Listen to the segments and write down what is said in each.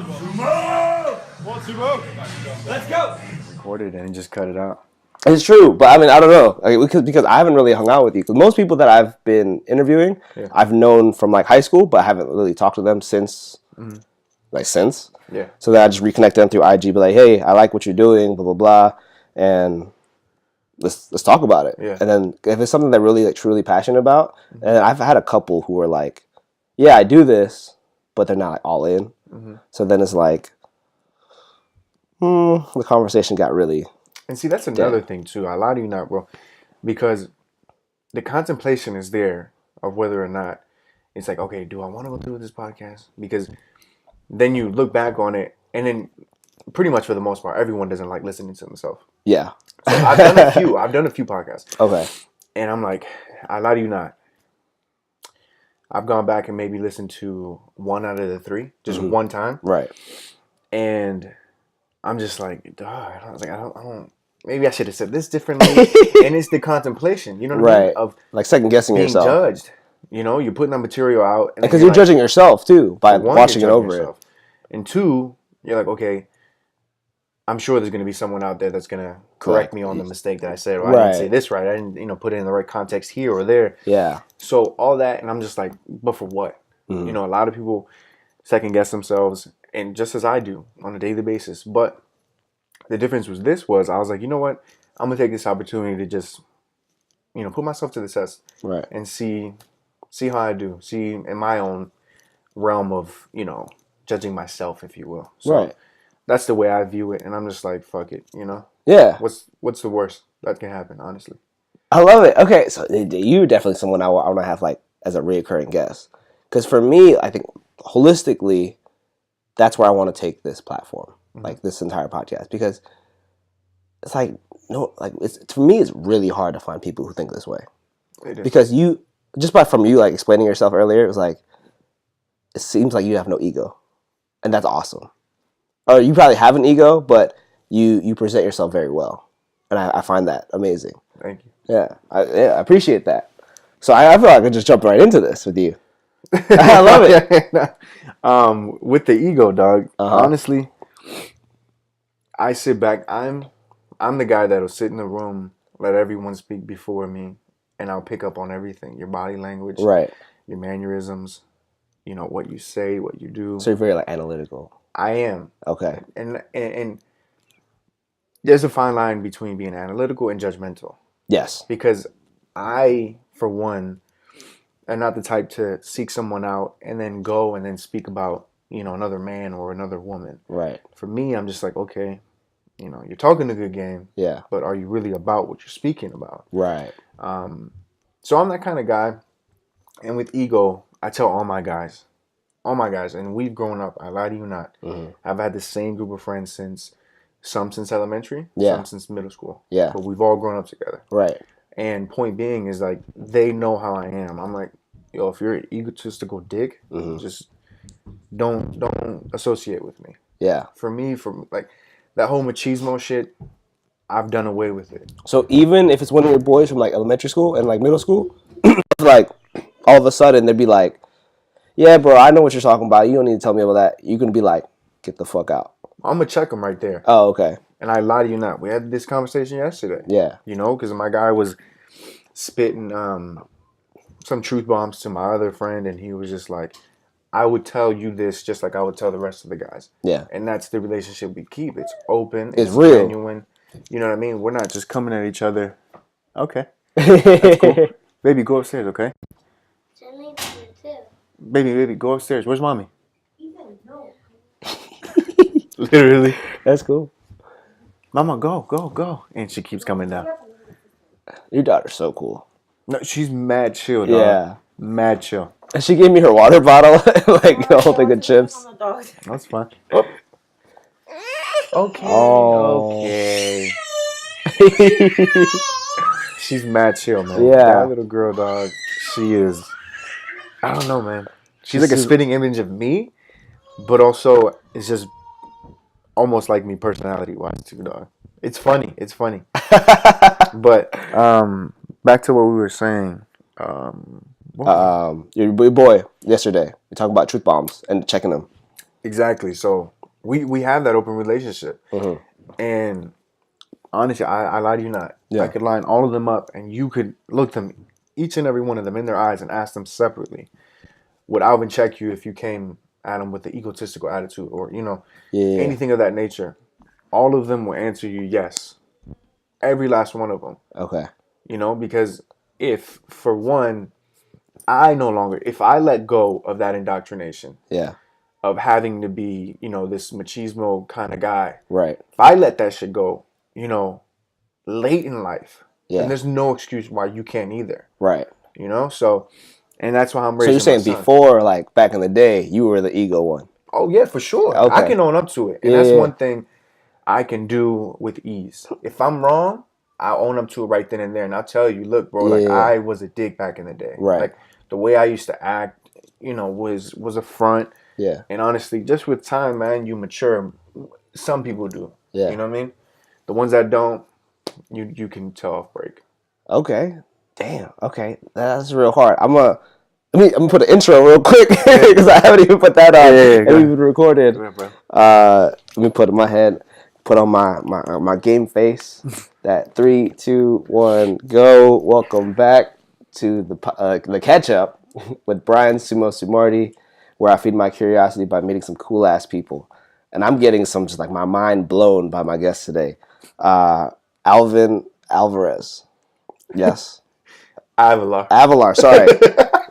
Sumo! One Sumo! Let's go! Recorded and just cut it out. It's true, but I mean, I don't know, because I haven't really hung out with you. Because most people that I've been interviewing, I've known from like high school, but I haven't really talked to them since, since. Yeah. So then I just reconnect them through IG, be like, hey, I like what you're doing, blah blah blah, and let's talk about it. Yeah. And then if it's something that really like truly passionate about, and I've had a couple who are like, yeah, I do this, but they're not like all in. So then it's like, the conversation got really. And see, that's another thing too. I lie to you not, bro, because the contemplation is there of whether or not it's like, okay, do I want to go through with this podcast? Because then you look back on it, and then pretty much for the most part, everyone doesn't like listening to themselves. Yeah. So I've done a few. I've done a few podcasts. Okay. And I'm like, I lie to you not. I've gone back and maybe listened to one out of the three, just one time. Right. And I'm just like, dog, I don't. Maybe I should have said this differently. And it's the contemplation, you know what I mean? Of like second guessing being yourself. Judged. You know, you're putting that material out. Because you're judging yourself too by watching it over yourself. And two, you're like, okay, I'm sure there's going to be someone out there that's going to correct me on the mistake that I said. Or I didn't say this right. I didn't, put it in the right context here or there. Yeah. So all that, and I'm just like, but for what? You know, a lot of people second guess themselves, and just as I do on a daily basis. But the difference was I was like, you know what? I'm going to take this opportunity to just, put myself to the test. Right. And see how I do. See in my own realm of, judging myself, if you will. So that's the way I view it. And I'm just like, fuck it, Yeah. What's the worst that can happen, honestly? I love it. Okay, so you're definitely someone I want to have like as a reoccurring guest. Because for me, I think holistically, that's where I want to take this platform, like this entire podcast. Because it's like, for me, it's really hard to find people who think this way. Because from you like explaining yourself earlier, it was like, it seems like you have no ego. And that's awesome. Or you probably have an ego, but you present yourself very well. And I find that amazing. Thank you. Yeah, I appreciate that. So I feel like I could just jump right into this with you. I love it. With the ego, dog, honestly, I sit back. I'm the guy that'll sit in the room, let everyone speak before me, and I'll pick up on everything. Your body language. Right. Your mannerisms. What you say, what you do. So you're very like analytical. I am. Okay. And there's a fine line between being analytical and judgmental. Yes. Because I, for one, am not the type to seek someone out and then go and then speak about, another man or another woman. Right. For me, I'm just like, okay, you're talking a good game. Yeah. But are you really about what you're speaking about? Right. So I'm that kind of guy. And with ego, I tell all my guys, and we've grown up, I lie to you not. I've had the same group of friends since elementary, some since middle school. Yeah. But we've all grown up together. Right. And point being is like, they know how I am. I'm like, yo, if you're an egotistical dick, just don't associate with me. Yeah. For me, like that whole machismo shit, I've done away with it. So even if it's one of your boys from like elementary school and like middle school, like all of a sudden they'd be like, yeah, bro, I know what you're talking about. You don't need to tell me about that. You can be like, get the fuck out. I'm going to check them right there. Oh, okay. And I lie to you not. We had this conversation yesterday. Yeah. Because my guy was spitting some truth bombs to my other friend, and he was just like, I would tell you this just like I would tell the rest of the guys. Yeah. And that's the relationship we keep. It's open. It's real. Genuine. You know what I mean? We're not just coming at each other. Okay. That's cool. Baby, go upstairs, okay? Baby, go upstairs. Where's mommy? Literally. That's cool. Mama, go. And she keeps coming down. Your daughter's so cool. No, she's mad chill, dog. Yeah. Mad chill. And she gave me her water bottle, like the whole thing of chips. That's fine. Oh. Okay. Oh. Okay. She's mad chill, man. Yeah. That little girl, dog, she is, I don't know, man. She's like a spitting image of me, but also it's just almost like me personality-wise too, dog. It's funny. But back to what we were saying. Your boy yesterday. We talking about truth bombs and checking them. Exactly. So we have that open relationship, and honestly, I lie to you not. Yeah. I could line all of them up, and you could look them, each and every one of them, in their eyes and ask them separately. Would Alvin check you if you came at him with the egotistical attitude, or Yeah. anything of that nature? All of them will answer you yes. Every last one of them. Okay. Because if for one, if I let go of that indoctrination, Yeah. of having to be, this machismo kind of guy. Right. If I let that shit go, late in life, Yeah. then there's no excuse why you can't either. Right. So, and that's why I'm raising. So you're saying my son. before, like back in the day, you were the ego one. Oh yeah, for sure. Okay. I can own up to it, and that's one thing I can do with ease. If I'm wrong, I'll own up to it right then and there, and I'll tell you, look, bro, like I was a dick back in the day. Right. Like the way I used to act, was a front. Yeah. And honestly, just with time, man, you mature. Some people do. Yeah. You know what I mean? The ones that don't, you can tell off break. Okay. Damn. Okay. That's real hard. I'm gonna put an intro real quick because I haven't even put that on. Yeah, and we've recorded. Yeah, Let me put it in my head. Put on my game face. That 3, 2, 1, go. Welcome back to the catch up with Bryan, Sumo, Sumardi, where I feed my curiosity by meeting some cool ass people, and I'm getting some just like my mind blown by my guest today, Alvin Alvarez. Yes. Avelar. Sorry.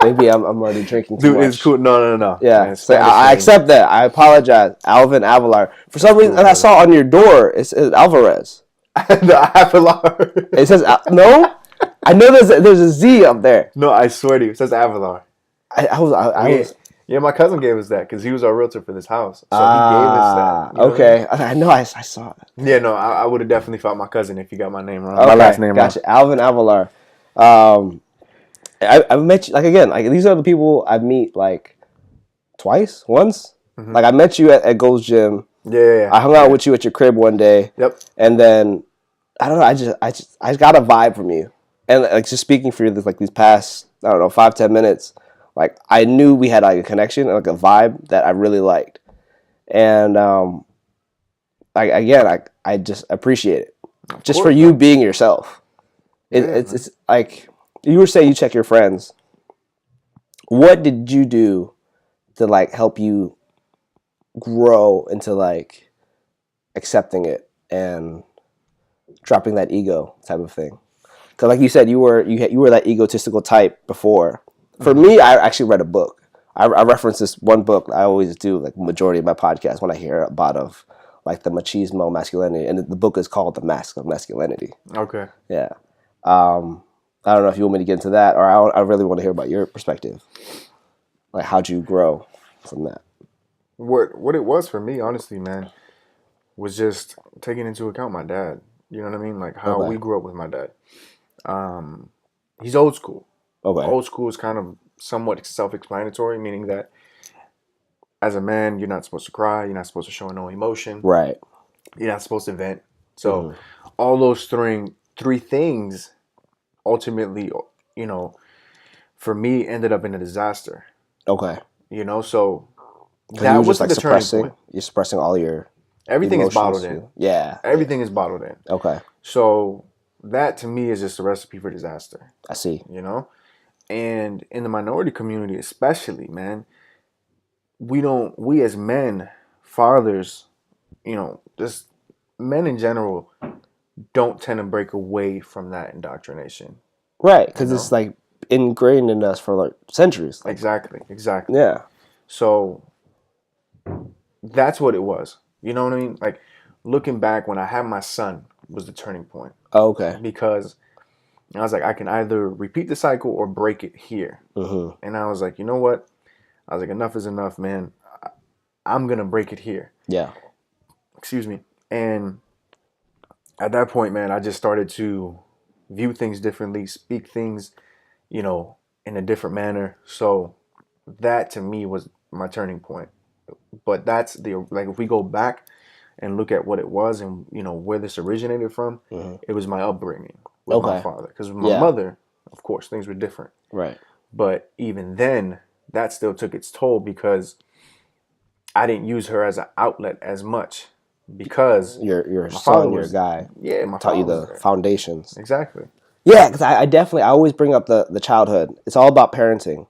Maybe I'm already drinking too much. Dude, it's cool. No. Yeah. Man, So I accept that. I apologize. Alvin Avelar. For some reason, I saw on your door, it says Alvarez. The Avelar. It says, no? I know there's a Z up there. No, I swear to you, it says Avelar. I was. Yeah, my cousin gave us that because he was our realtor for this house. So he gave us that. You know Okay. I know I saw it. Yeah, no, I would have definitely fought my cousin if you got my name wrong. Okay, My last name gotcha. wrong. Alvin Avelar. I met you, like, again, like, these are the people I meet, like, once. Mm-hmm. Like, I met you at Gold's Gym. Yeah. I hung out with you at your crib one day. Yep. And then, I don't know, I just got a vibe from you. And, like, just speaking for you, like, these past, 5-10 minutes, like, I knew we had, like, a connection, like, a vibe that I really liked. And, I just appreciate it. Just for you being yourself. It's like, you were saying you check your friends. What did you do to, like, help you grow into, like, accepting it and dropping that ego type of thing? Because, like you said, you were that egotistical type before. For me, I actually read a book. I reference this one book. I always do, like, majority of my podcast when I hear about like, the machismo masculinity, and the book is called The Mask of Masculinity. Okay. Yeah. I don't know if you want me to get into that, or I really want to hear about your perspective. Like, how'd you grow from that? What it was for me, honestly, man, was just taking into account my dad. You know what I mean? Like, how we grew up with my dad. He's old school. Okay. Old school is kind of somewhat self-explanatory, meaning that as a man, you're not supposed to cry. You're not supposed to show no emotion. Right. You're not supposed to vent. So all those three things ultimately, for me, ended up in a disaster. Okay. So that was the turning point. You're suppressing all your everything is bottled too. in. Yeah. Everything is bottled in. Okay. So that to me is just a recipe for disaster. I see. And in the minority community especially, man, we as men, fathers, just men in general, don't tend to break away from that indoctrination. Right, because it's, like, ingrained in us for, like, centuries. Like, Exactly. yeah. So that's what it was. You know what I mean? Like, looking back, when I had my son was the turning point. Oh, okay. Because I was like, I can either repeat the cycle or break it here. Mm-hmm. And I was like, you know what? I was like, enough is enough, man. I'm going to break it here. Yeah. Excuse me. And at that point, man, I just started to view things differently, speak things, in a different manner. So that to me was my turning point. But that's if we go back and look at what it was and, where this originated from, it was my upbringing with my father. Because with my mother, of course, things were different. Right. But even then, that still took its toll because I didn't use her as an outlet as much because Your my father son, your was, guy, yeah, my taught father you was the there. foundations. Exactly. Yeah, because I definitely I always bring up the childhood. It's all about parenting,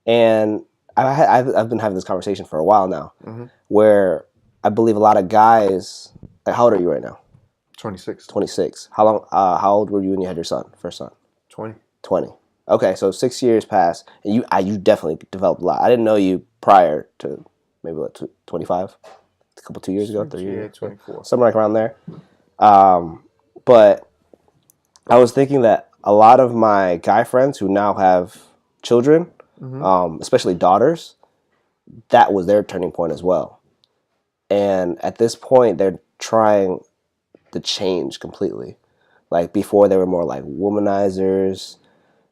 and I've been having this conversation for a while now, where I believe a lot of guys. Like, how old are you right now? 26. 26. How long? How old were you when you had your first son? 20. 20. Okay, so 6 years passed, and you definitely developed a lot. I didn't know you prior to maybe what 25, a couple 2 years ago, 3 years Yeah, ago, 24. somewhere like around there. But I was thinking that a lot of my guy friends who now have children, especially daughters, that was their turning point as well. And at this point, they're trying to change completely. Like before, they were more like womanizers,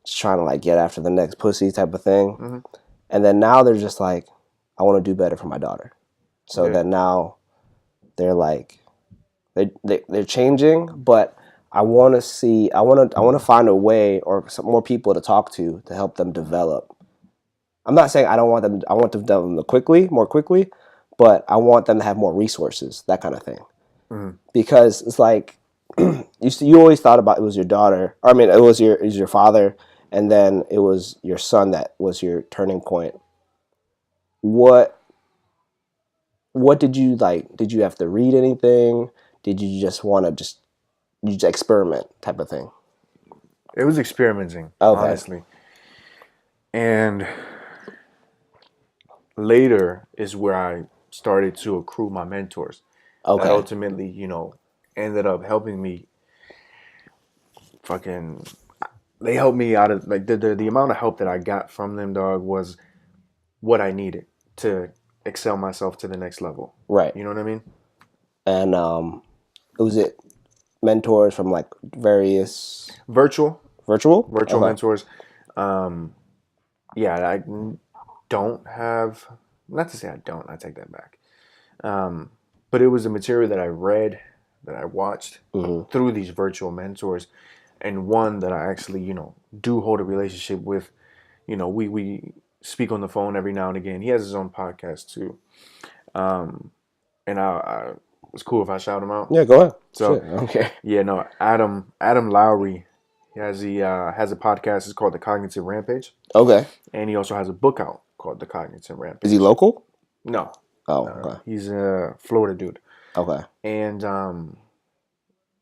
just trying to like get after the next pussy type of thing. And then now they're just like, I want to do better for my daughter. So Yeah. then now they're like, they're changing, but I want to see, I want to find a way or some more people to talk to help them develop. I'm not saying I don't want them. I want them to develop more quickly, but I want them to have more resources, that kind of thing. Because it's like you always thought about it was your daughter. Or, I mean, it was your father, and then it was your son that was your turning point. What did you like? Did you have to read anything? Did you just want to just experiment type of thing? It was experimenting, Okay. honestly. And later is where I started to accrue my mentors. Okay. That ultimately, ended up helping me fucking they helped me out of like the amount of help that I got from them, dog, was what I needed to excel myself to the next level. Right. You know what I mean? And was it mentors from like various Virtual virtual okay. mentors. Yeah, I don't have. Not to say I don't. I take that back. But it was a material that I read, that I watched through these virtual mentors, and one that I actually, do hold a relationship with. We speak on the phone every now and again. He has his own podcast too, and I it's cool if I shout him out. Yeah, go ahead. So, Shit, okay. yeah, no, Adam Lowry. Has a podcast. It's called The Cognitive Rampage. Okay. And he also has a book out called The Cognitive Rampage. Is he local? No. Oh, No. okay. He's a Florida dude. Okay. And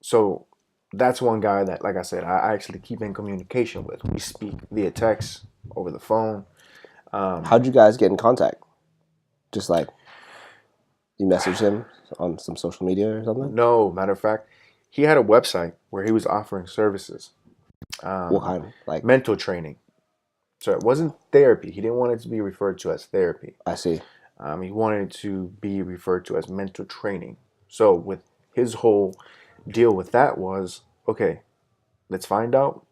so that's one guy that, like I said, I actually keep in communication with. We speak via text, over the phone. How'd you guys get in contact? Just like you messaged him on some social media or something? No, matter of fact, he had a website where he was offering services. What kind? Like mental training. So it wasn't therapy. He didn't want it to be referred to as therapy. I see. He wanted it to be referred to as mental training. So with his whole deal with that was, okay, let's find out,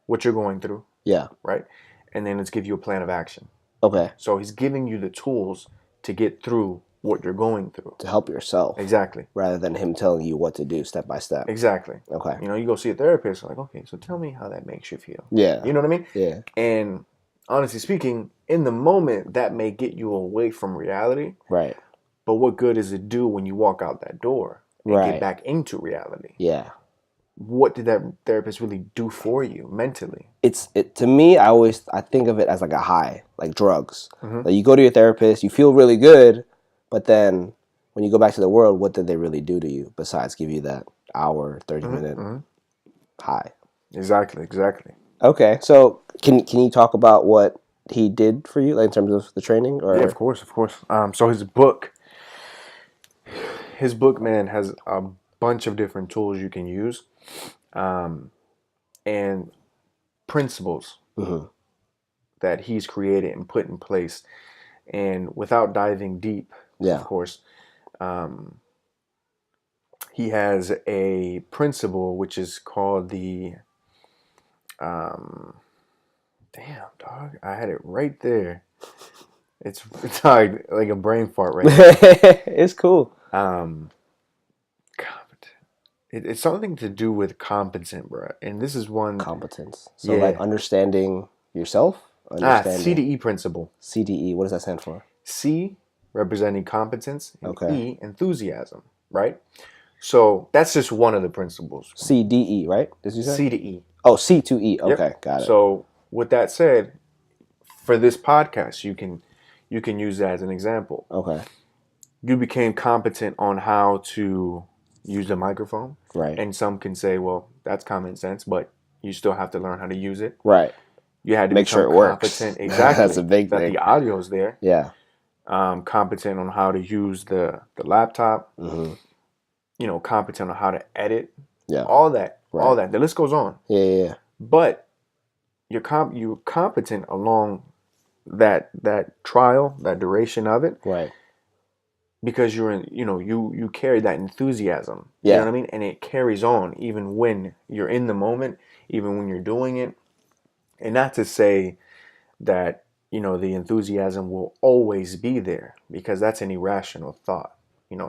what you're going through. Yeah. Right? And then let's give you a plan of action. Okay. So he's giving you the tools to get through what you're going through. To help yourself. Exactly. Rather than him telling you what to do step by step. Exactly. Okay. You go see a therapist, like, okay, so tell me how that makes you feel. Yeah. You know what I mean? Yeah. And honestly speaking, in the moment, that may get you away from reality. Right. But what good does it do when you walk out that door and get back into reality? Yeah. What did that therapist really do for you mentally? To me, I think of it as like a high, like drugs. Like you go to your therapist, you feel really good, but then when you go back to the world, what did they really do to you besides give you that hour, 30-minute high? Exactly. Okay, so can you talk about what he did for you, like in terms of the training? Or yeah, of course. So his book, man, has a bunch of different tools you can use, and principles that he's created and put in place. And without diving deep, of course, he has a principle which is called the damn dog. I had it right there. It's like a brain fart right now. It's cool. It's something to do with competent, bro. And this is one competence. So like understanding yourself. CDE principle. CDE. What does that stand for? C representing competence, and Okay. E, enthusiasm, right? So that's just one of the principles. C, D, E, right? Did you say? C to E. Oh, C to E. Yep. Okay, got it. So with that said, for this podcast, you can use that as an example. Okay. You became competent on how to use the microphone. Right. And some can say, well, that's common sense, but you still have to learn how to use it. Right. You had to Make sure it works. competent. Exactly. That's a big that thing. the audio's there. Yeah. Competent on how to use the laptop. Mm-hmm. You know, competent on how to edit. Yeah. All that. Right. All that. The list goes on. Yeah. But you're competent along that trial, that duration of it. Right. Because you're in, you carry that enthusiasm. Yeah. You know what I mean? And it carries on even when you're in the moment, even when you're doing it. And not to say that, the enthusiasm will always be there, because that's an irrational thought.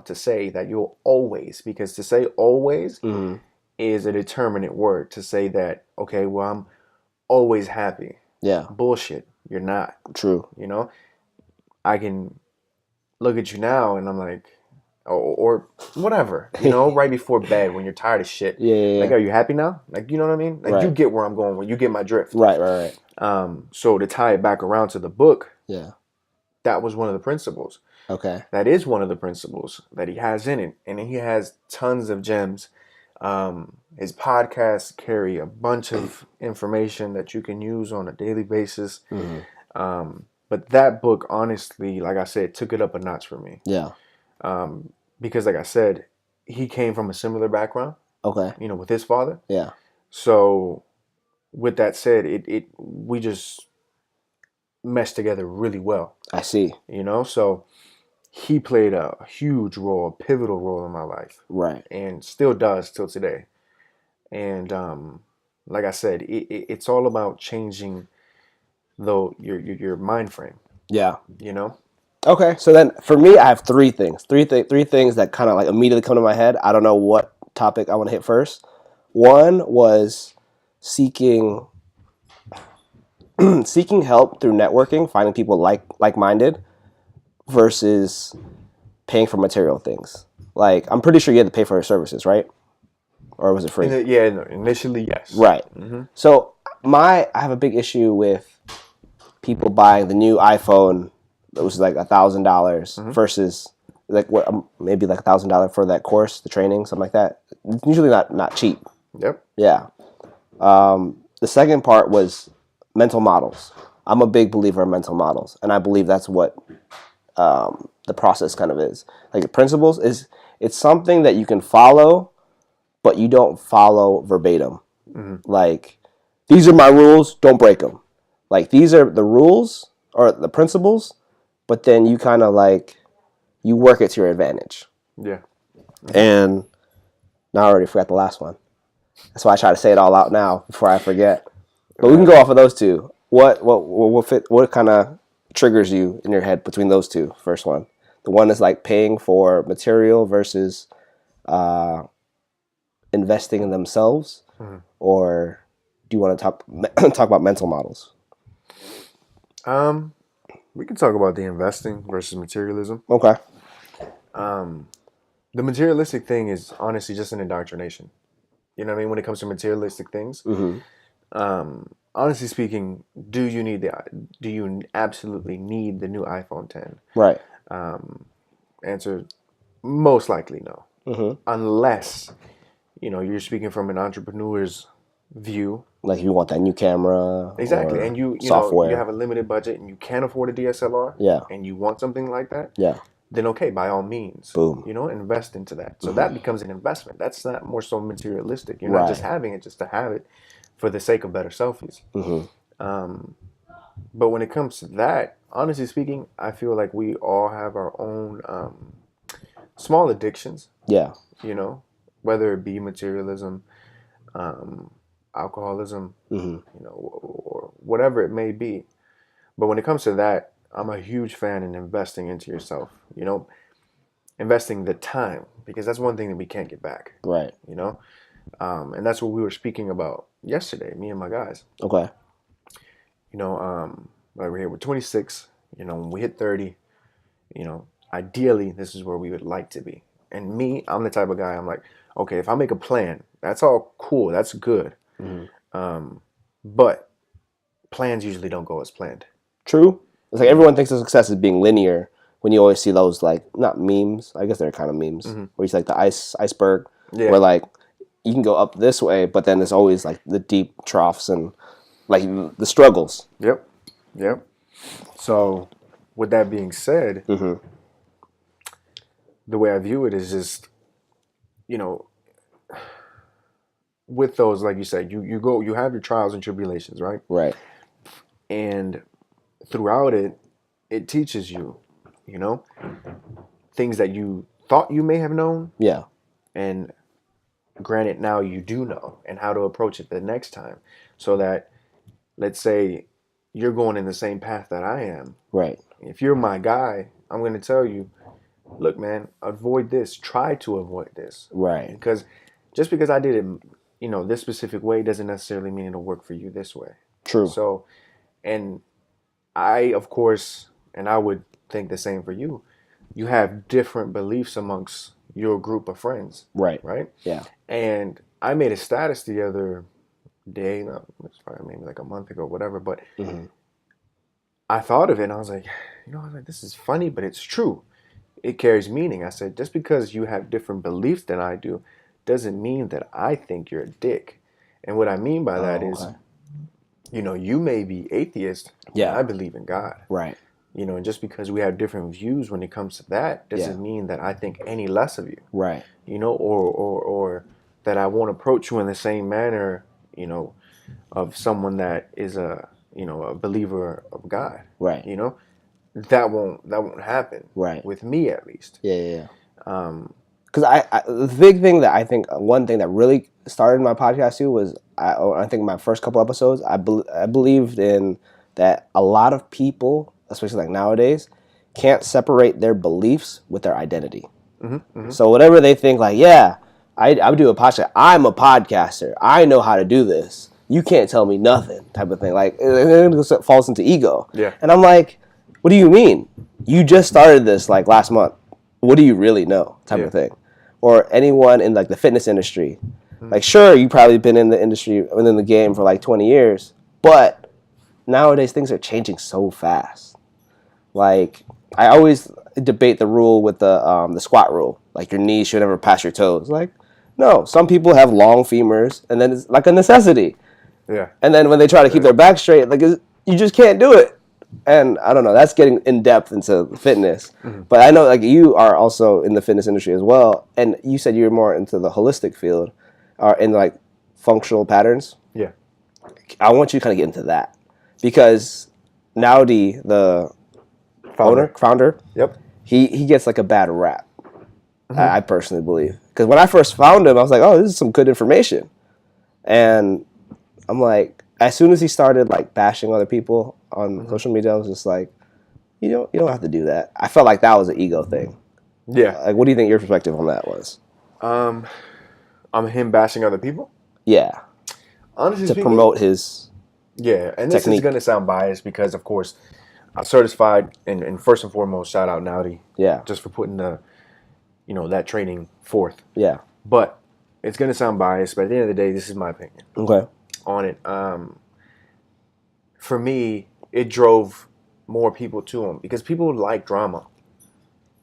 To say that you'll always, because to say always Mm-hmm. is a determinate word. To say that, okay, well, I'm always happy. Yeah. Bullshit. You're not. True. I can look at you now and I'm like, or whatever, right before bed when you're tired of shit. Yeah. Like, are you happy now? Like, you know what I mean? Like, Right. you get where I'm going, where you get my drift. Right. So to tie it back around to the book, Yeah. that was one of the principles. Okay. That is one of the principles that he has in it. And he has tons of gems. His podcasts carry a bunch of information that you can use on a daily basis. Mm-hmm. But that book, honestly, like I said, took it up a notch for me. Yeah. Because like I said, he came from a similar background, Okay. with his father. Yeah. So with that said, we just meshed together really well. I see. So he played a huge role, a pivotal role in my life. Right. And still does till today. And like I said, it's all about changing your mind frame. Yeah. Okay, so then for me, I have three things. Three things that kind of like immediately come to my head. I don't know what topic I want to hit first. One was seeking help through networking, finding people like-minded, versus paying for material things. Like, I'm pretty sure you had to pay for your services, right? Or was it free? Initially, yes. Right. Mm-hmm. So I have a big issue with people buying the new iPhone that was like $1,000 versus like what maybe like $1,000 for that course, the training, something like that. It's usually not cheap. Yep. Yeah. The second part was mental models. I'm a big believer in mental models, and I believe that's what the process kind of is. Like the principles it's something that you can follow, but you don't follow verbatim. Mm-hmm. Like, these are my rules, don't break them. Like, these are the rules or the principles, but then you kind of like, you work it to your advantage. Yeah. Mm-hmm. And now I already forgot the last one. That's why I try to say it all out now before I forget. But we can go off of those two. What kind of triggers you in your head between those two? First one. The one is like paying for material versus investing in themselves, mm-hmm. Or do you want to talk about mental models? We can talk about the investing versus materialism. Okay. The materialistic thing is honestly just an indoctrination. You know what I mean? When it comes to materialistic things, mm-hmm. Honestly speaking, do you absolutely need the new iPhone 10? Right. Answer: most likely no. Mm-hmm. Unless you're speaking from an entrepreneur's view. Like, you want that new camera. Exactly. And you software. You have a limited budget and you can't afford a DSLR. Yeah. And you want something like that. Yeah. Then okay, by all means. Boom. Invest into that. So mm-hmm. that becomes an investment. That's not more so materialistic. You're right. not just having it just to have it for the sake of better selfies. Mm-hmm. But when it comes to that, honestly speaking, I feel like we all have our own small addictions. Yeah. Whether it be materialism, alcoholism, mm-hmm. Or whatever it may be. But when it comes to that, I'm a huge fan in investing into yourself, investing the time, because that's one thing that we can't get back. Right. And that's what we were speaking about yesterday, me and my guys. Okay. Like we're here, we're 26, when we hit 30, ideally, this is where we would like to be. And me, I'm the type of guy, I'm like, okay, if I make a plan, that's all cool. That's good. But plans usually don't go as planned. True. It's like everyone thinks of success as being linear when you always see those, like, not memes. I guess they're kind of memes. Where it's like the iceberg. Yeah. Where, like, you can go up this way, but then there's always, like, the deep troughs and, like, the struggles. Yep. So, with that being said, the way I view it is just, you know, with those, like you said, you have your trials and tribulations, right? Right. And throughout it, it teaches you, you know, things that you thought you may have known. Yeah. And granted, now you do know, and how to approach it the next time. So that, let's say, you're going in the same path that I am. Right. If you're my guy, I'm going to tell you, look, man, avoid this. Try to avoid this. Right. Because just because I did it, you know, this specific way doesn't necessarily mean it'll work for you this way. True. So, and I, of course, and I would think the same for you, you have different beliefs amongst your group of friends. Right. Right? Yeah. And I made a status the other day, it was probably maybe like a month ago, whatever, but I thought of it and I was like, this is funny, but it's true. It carries meaning. I said, just because you have different beliefs than I do doesn't mean that I think you're a dick. And what I mean by that is, you know, you may be atheist. Yeah. I believe in God. Right. You know, and just because we have different views when it comes to that doesn't mean that I think any less of you. Right. You know, or that I won't approach you in the same manner, you know, of someone that is a believer of God. Right. You know, that won't happen. Right. With me, at least. Yeah. Because the big thing that I think, one thing that really started my podcast too was, I think my first couple episodes, I believed in that a lot of people, especially like nowadays, can't separate their beliefs with their identity. So whatever they think, like, yeah, I do a podcast. I'm a podcaster. I know how to do this. You can't tell me nothing, type of thing. Like, it falls into ego. Yeah. And I'm like, what do you mean? You just started this like last month. What do you really know, type of thing? Or anyone in like the fitness industry. Like, sure, you've probably been in the industry, within the game for like 20 years, but nowadays things are changing so fast. Like, I always debate the rule with the squat rule. Like, your knees should never pass your toes. Like, no, some people have long femurs, and then it's like a necessity. Yeah. And then when they try to keep their back straight, like, you just can't do it. And I don't know, that's getting in depth into fitness. But I know, like, you are also in the fitness industry as well, and you said you're more into the holistic field, or in like functional patterns. Yeah. I want you to kind of get into that, because Naudi, the founder, Yep. he gets like a bad rap. I personally believe, because when I first found him, I was like, oh, this is some good information, and I'm like, as soon as he started like bashing other people on social media, I was just like, you don't have to do that. I felt like that was an ego thing. Yeah. Like, what do you think your perspective on that was? I'm him bashing other people. Yeah. Honestly To speaking, promote his and this technique. is going to sound biased because, of course, I certified, and first and foremost, shout out Naudi. Yeah. Just for putting that training forth. Yeah. But it's going to sound biased, but at the end of the day, this is my opinion. Okay. On it. For me, it drove more people to him because people like drama.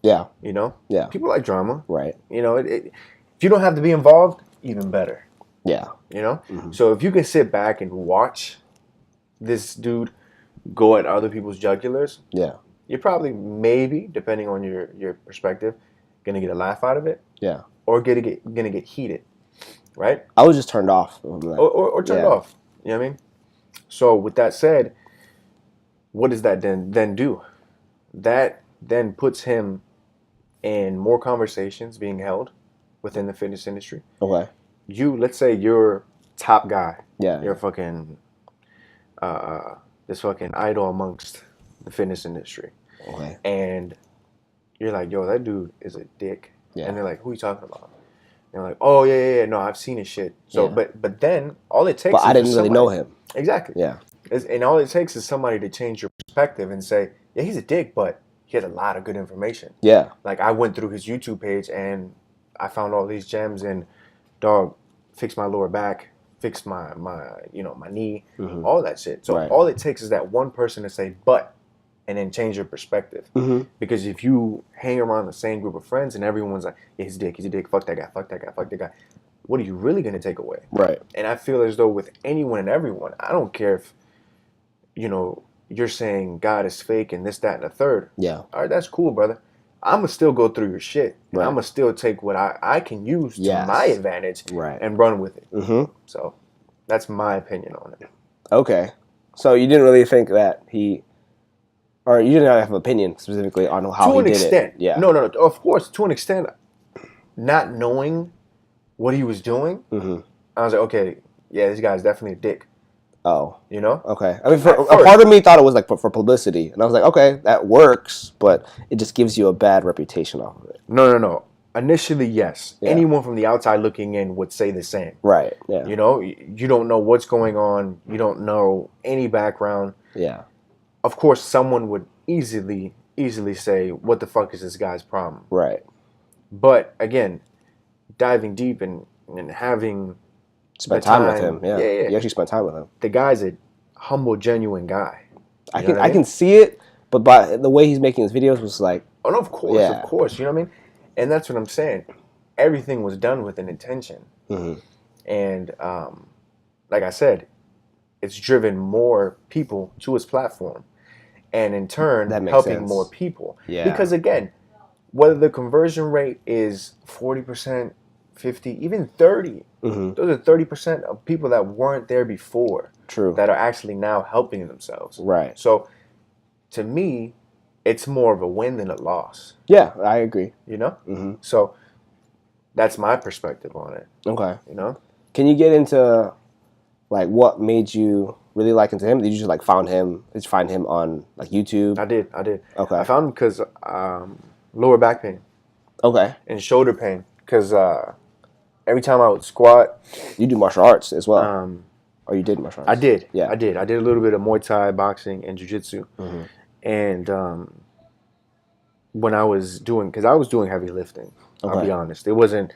Yeah. You know? Yeah. People like drama. Right. You know, if you don't have to be involved, even better. Yeah. You know? So if you can sit back and watch this dude go at other people's jugulars, Yeah. you're probably, maybe, depending on your perspective, going to get a laugh out of it. Yeah. Or going to get heated. Right? I was just turned off. Or turned off. You know what I mean? So with that said, what does that then do? That then puts him in more conversations being held within the fitness industry. Okay. Let's say you're top guy. Yeah. You're fucking this fucking idol amongst the fitness industry. Okay. And you're like, yo, that dude is a dick. Yeah. And they're like, who are you talking about? And they're like, oh yeah, no, I've seen his shit. So, but then all it takes. But I didn't really know him. Exactly. Yeah. And all it takes is somebody to change your perspective and say, yeah, he's a dick, but he has a lot of good information. Yeah. Like I went through his YouTube page and I found all these gems and dog fixed my lower back, fixed my knee, all that shit. So all it takes is that one person to say but and then change your perspective. Because if you hang around the same group of friends and everyone's like, yeah, he's a dick, fuck that guy, fuck that guy, fuck that guy, what are you really gonna take away? Right. And I feel as though with anyone and everyone, I don't care if, you're saying God is fake and this, that, and the third. Yeah. All right, that's cool, brother. I'm going to still go through your shit. Right. I'm going to still take what I can use to my advantage and run with it. So that's my opinion on it. Okay. So you didn't really think that or you didn't have an opinion specifically on how he did it? To an extent. Yeah. No. Of course, to an extent, not knowing what he was doing, I was like, okay, yeah, this guy's definitely a dick. Oh. Okay. I mean, a part of me thought it was like for publicity. And I was like, okay, that works, but it just gives you a bad reputation off of it. No. Initially, yes. Yeah. Anyone from the outside looking in would say the same. Right, yeah. You don't know what's going on. You don't know any background. Yeah. Of course, someone would easily say, what the fuck is this guy's problem? Right. But, again, diving deep and having... Spent time with him, yeah. You actually spent time with him. The guy's a humble, genuine guy. I can see it, but by the way he's making his videos was like... Oh, no, of course. You know what I mean? And that's what I'm saying. Everything was done with an intention. And like I said, it's driven more people to his platform. And in turn, helping more people. Yeah. Because again, whether the conversion rate is 40%, 50, even 30, those are 30% of people that weren't there before. True. That are actually now helping themselves. Right. So, to me, it's more of a win than a loss. Yeah, I agree. So, that's my perspective on it. Okay. Can you get into, like, what made you really like into him? Did you just, like, find him on, like, YouTube? I did. Okay. I found him because lower back pain. Okay. And shoulder pain. Because every time I would squat... You do martial arts as well. Or you did martial arts? I did. Yeah. I did a little bit of Muay Thai, boxing, and jiu-jitsu. And when I was doing... Because I was doing heavy lifting. I'll be honest. It wasn't,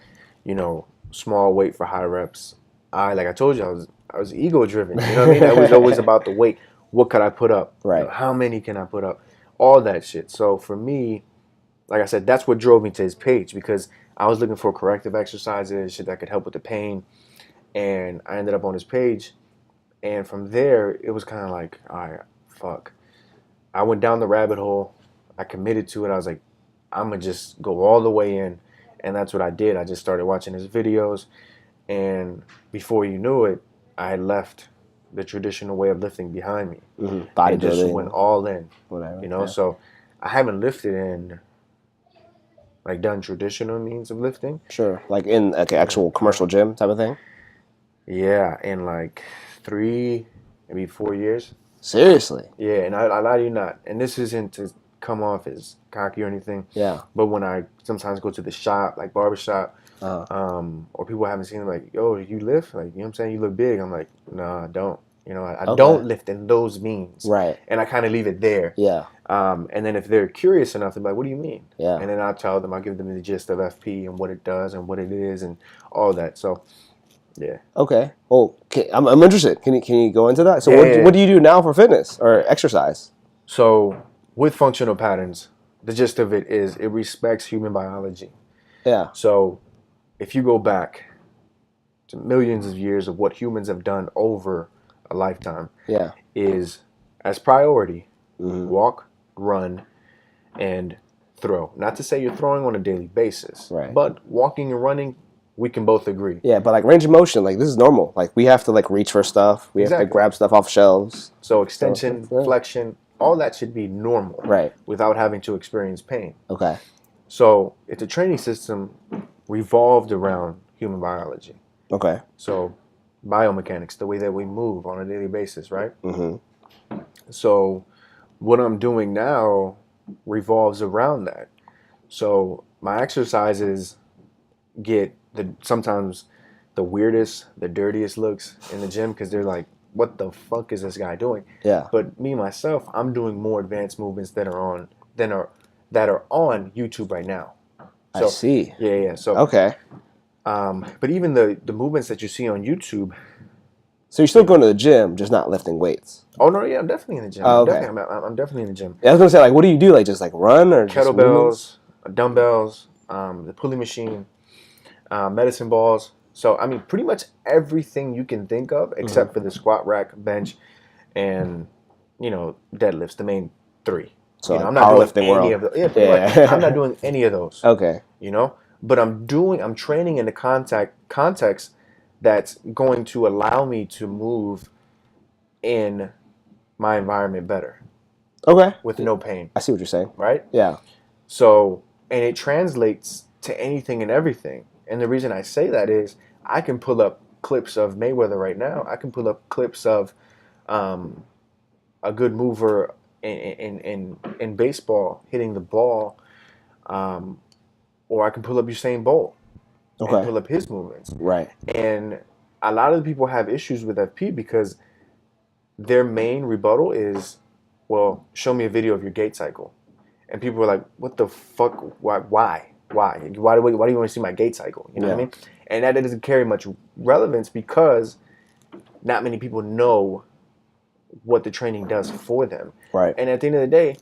small weight for high reps. Like I told you, I was ego-driven. You know what I mean? I was always about the weight. What could I put up? Right. How many can I put up? All that shit. So for me, like I said, that's what drove me to his page because I was looking for corrective exercises, shit that could help with the pain. And I ended up on his page. And from there, it was kind of like, all right, fuck. I went down the rabbit hole. I committed to it. I was like, I'm going to just go all the way in. And that's what I did. I just started watching his videos. And before you knew it, I had left the traditional way of lifting behind me. Bodybuilding. And just went all in. Whatever. So I haven't lifted in, like, done traditional means of lifting. Sure. Like in like an actual commercial gym type of thing? Yeah, in like 3, maybe 4 years. Seriously? Yeah, and I lie to you not. And this isn't to come off as cocky or anything. Yeah. But when I sometimes go to the shop, like barbershop, or people haven't seen them, like, yo, you lift? Like, you know what I'm saying? You look big. I'm like, nah, I don't. I don't lift in those means. Right. And I kind of leave it there. Yeah. And then if they're curious enough, they're like, what do you mean? Yeah. And then I'll tell them, I'll give them the gist of FP and what it does and what it is and all that. So, yeah. Okay. Well, I'm interested. Can you go into that? So what do you do now for fitness or exercise? So with functional patterns, the gist of it is it respects human biology. Yeah. So if you go back to millions of years of what humans have done over a lifetime, is as priority, walk, run, and throw. Not to say you're throwing on a daily basis, right? But walking and running, we can both agree. Yeah, but like range of motion, like this is normal. Like we have to like reach for stuff. We have to grab stuff off shelves. So extension, flexion, all that should be normal, right? Without having to experience pain. Okay. So it's a training system revolved around human biology. Okay. So biomechanics, the way that we move on a daily basis, right? Mm-hmm. So what I'm doing now revolves around that. So my exercises get sometimes the weirdest, the dirtiest looks in the gym because they're like, what the fuck is this guy doing? Yeah. But me, myself, I'm doing more advanced movements that are that are on YouTube right now. I see. Yeah. So Okay. but even the movements that you see on YouTube. So you're still going to the gym, just not lifting weights. Oh no, yeah, I'm definitely in the gym. Oh, okay. I'm definitely in the gym. Yeah, I was gonna say, like, what do you do? Like, just like run or just movements? Kettlebells, dumbbells, the pulley machine, medicine balls. So I mean, pretty much everything you can think of, except for the squat rack, bench, and deadlifts. The main three. So I'm not doing powerlifting any world. of those. Yeah. I'm not doing any of those. Okay. But I'm training in the context that's going to allow me to move in my environment better. Okay. With no pain. I see what you're saying. Right? Yeah. So, and it translates to anything and everything. And the reason I say that is I can pull up clips of Mayweather right now. I can pull up clips of a good mover in baseball hitting the ball. Or I can pull up Usain Bolt and pull up his movements. Right. And a lot of the people have issues with FP because their main rebuttal is, well, show me a video of your gait cycle. And people are like, what the fuck? Why? Why do you want to see my gait cycle? You know what I mean? And that doesn't carry much relevance because not many people know what the training does for them. Right. And at the end of the day,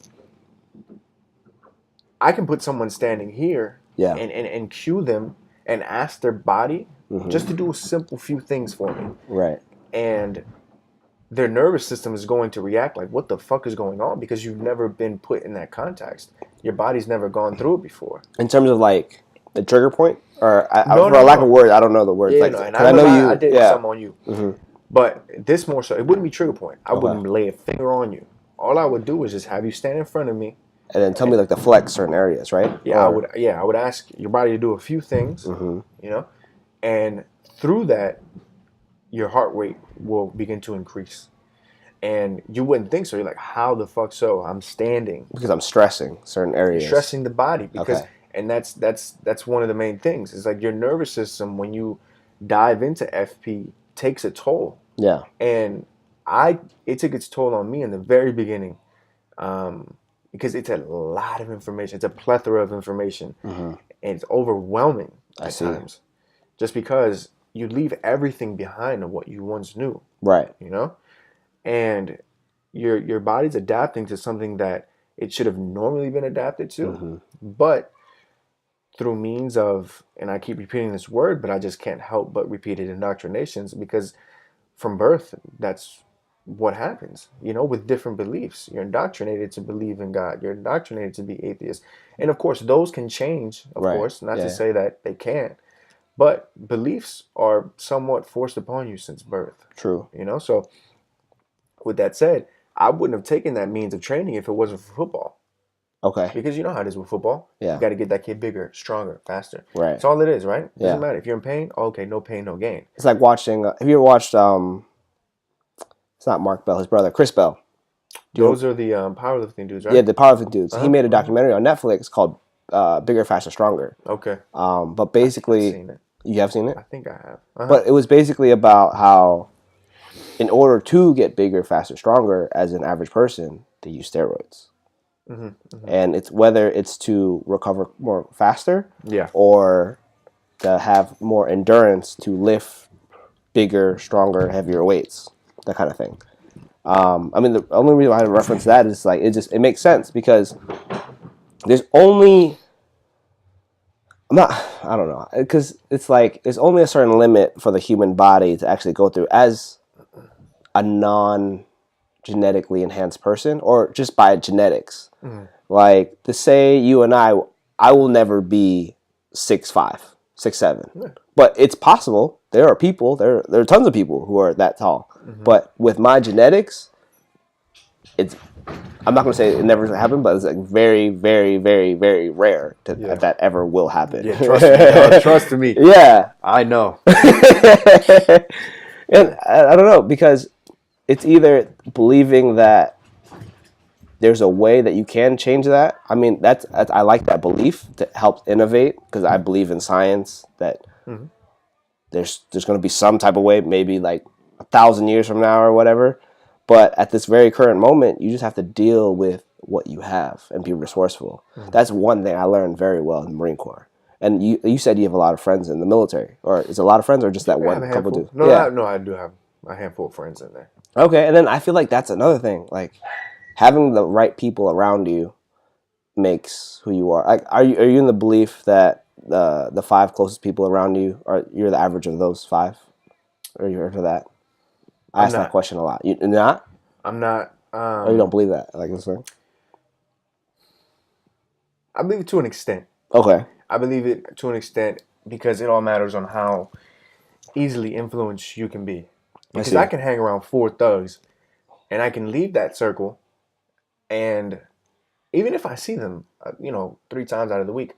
I can put someone standing here and cue them and ask their body just to do a simple few things for me. Right. And their nervous system is going to react like, what the fuck is going on? Because you've never been put in that context. Your body's never gone through it before. In terms of like the trigger point? Or for a lack of words, I don't know the words. Yeah, like, I did some on you. But this more so, it wouldn't be trigger point. I wouldn't lay a finger on you. All I would do is just have you stand in front of me. And then tell me like the flex certain areas, right? Yeah, I would ask your body to do a few things, and through that, your heart rate will begin to increase. And you wouldn't think so. You're like, how the fuck so? I'm standing. Because I'm stressing certain areas. Stressing the body. And that's one of the main things. It's like your nervous system, when you dive into FP, takes a toll. Yeah. And it took its toll on me in the very beginning. Because it's a lot of information. It's a plethora of information. And it's overwhelming at times. Just because you leave everything behind of what you once knew. Right. And your body's adapting to something that it should have normally been adapted to. But through means of, and I keep repeating this word, but I just can't help but repeat it, indoctrinations, because from birth, that's what happens, with different beliefs. You're indoctrinated to believe in God. You're indoctrinated to be atheist. And of course, those can change, of course, not to say that they can't. But beliefs are somewhat forced upon you since birth. True. So with that said, I wouldn't have taken that means of training if it wasn't for football. Okay. Because you know how it is with football. Yeah. You got to get that kid bigger, stronger, faster. Right. That's all it is, right? Yeah. Doesn't matter. If you're in pain, okay, no pain, no gain. It's like watching, have you ever watched, it's not Mark Bell, his brother, Chris Bell. Those are the powerlifting dudes, right? Yeah, the powerlifting dudes. He made a documentary on Netflix called Bigger, Faster, Stronger. Okay. But basically, I've seen it. You have seen it? I think I have. But it was basically about how in order to get bigger, faster, stronger as an average person, they use steroids. And it's whether it's to recover more faster or to have more endurance to lift bigger, stronger, heavier weights, that kind of thing. I mean, the only reason I reference that is like it makes sense because there's only I don't know, because it's like there's only a certain limit for the human body to actually go through as a non-genetically enhanced person, or just by genetics. Like to say you and I will never be 6'5", 6'7", but it's possible. There are people, there are tons of people who are that tall, but with my genetics, I'm not going to say it never happened, but it's like very, very, very, very rare that ever will happen. Yeah, trust me. Trust me. Yeah. I know. And I don't know, because it's either believing that there's a way that you can change that. I mean, that's I like that belief to help innovate, because I believe in science that there's going to be some type of way, maybe like 1,000 years from now or whatever. But at this very current moment, you just have to deal with what you have and be resourceful. That's one thing I learned very well in the Marine Corps. And you said you have a lot of friends in the military, or is it a lot of friends, or just that I have one a couple handful. dudes? No, I do have a handful of friends in there. Okay, and then I feel like that's another thing. Like having the right people around you makes who you are. Like, are you in the belief that the 5 closest people around you you're the average of those 5? Or you heard of that? I ask that question a lot. You're not? I'm not. Or you don't believe that? Like this thing? I believe it to an extent. Okay. I believe it to an extent because it all matters on how easily influenced you can be. Because I can hang around 4 thugs and I can leave that circle, and even if I see them, 3 times out of the week,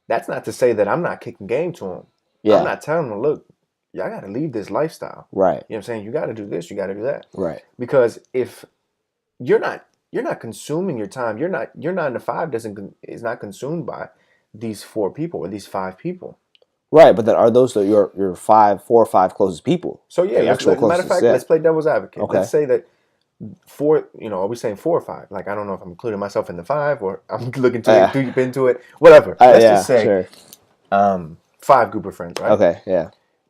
that's not to say that I'm not kicking game to them. Yeah. I'm not telling them, look, y'all got to leave this lifestyle. Right. You know what I'm saying? You got to do this, you got to do that. Right. Because if you're not consuming your time, your 9 to 5 is not consumed by these 4 people or these 5 people. Right, but then are those your 4 or 5 closest people? So yeah, matter of fact, let's play devil's advocate. Okay. Let's say that 4, are we saying 4 or 5? Like, I don't know if I'm including myself in the 5 or I'm looking too deep into it. Whatever. Let's just say 5 group of friends, right? Okay, yeah.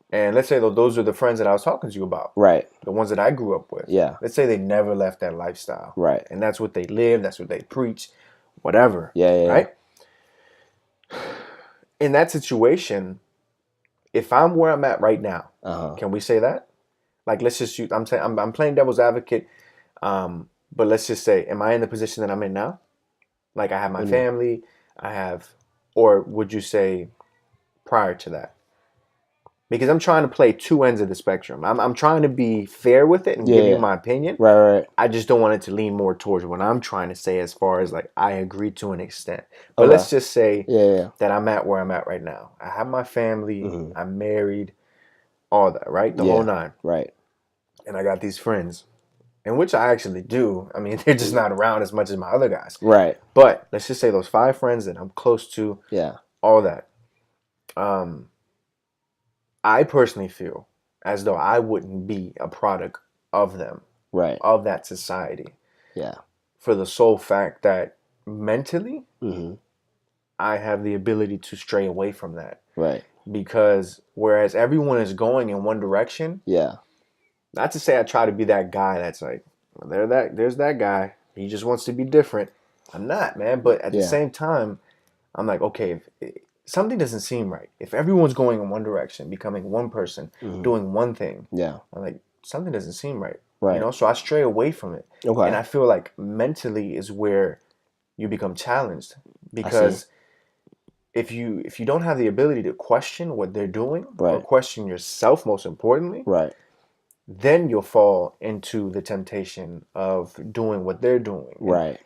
And let's say those are the friends that I was talking to you about. Right. The ones that I grew up with. Yeah. Let's say they never left that lifestyle. Right. And that's what they live, that's what they preach, whatever. Yeah. Right? In that situation, if I'm where I'm at right now, can we say that? Like, let's just use, I'm playing devil's advocate, but let's just say, am I in the position that I'm in now? Like, I have my family, or would you say prior to that? Because I'm trying to play 2 ends of the spectrum. I'm trying to be fair with it and give you my opinion. Right. I just don't want it to lean more towards what I'm trying to say as far as, like, I agree to an extent. But let's just say that I'm at where I'm at right now. I have my family. I'm married. All that, right? The whole 9. Right. And I got these friends, in which I actually do. I mean, they're just not around as much as my other guys. Right. But let's just say those 5 friends that I'm close to. Yeah. All that. I personally feel as though I wouldn't be a product of them. Right. Of that society. Yeah. For the sole fact that mentally, I have the ability to stray away from that. Right. Because whereas everyone is going in one direction, not to say I try to be that guy that's like, there's that guy. He just wants to be different. I'm not, man. But at the same time, I'm like, okay, if something doesn't seem right. If everyone's going in one direction, becoming one person, doing one thing, I'm like, something doesn't seem right. Right. So I stray away from it. Okay. And I feel like mentally is where you become challenged. Because if you don't have the ability to question what they're doing, or question yourself, most importantly, then you'll fall into the temptation of doing what they're doing. Right.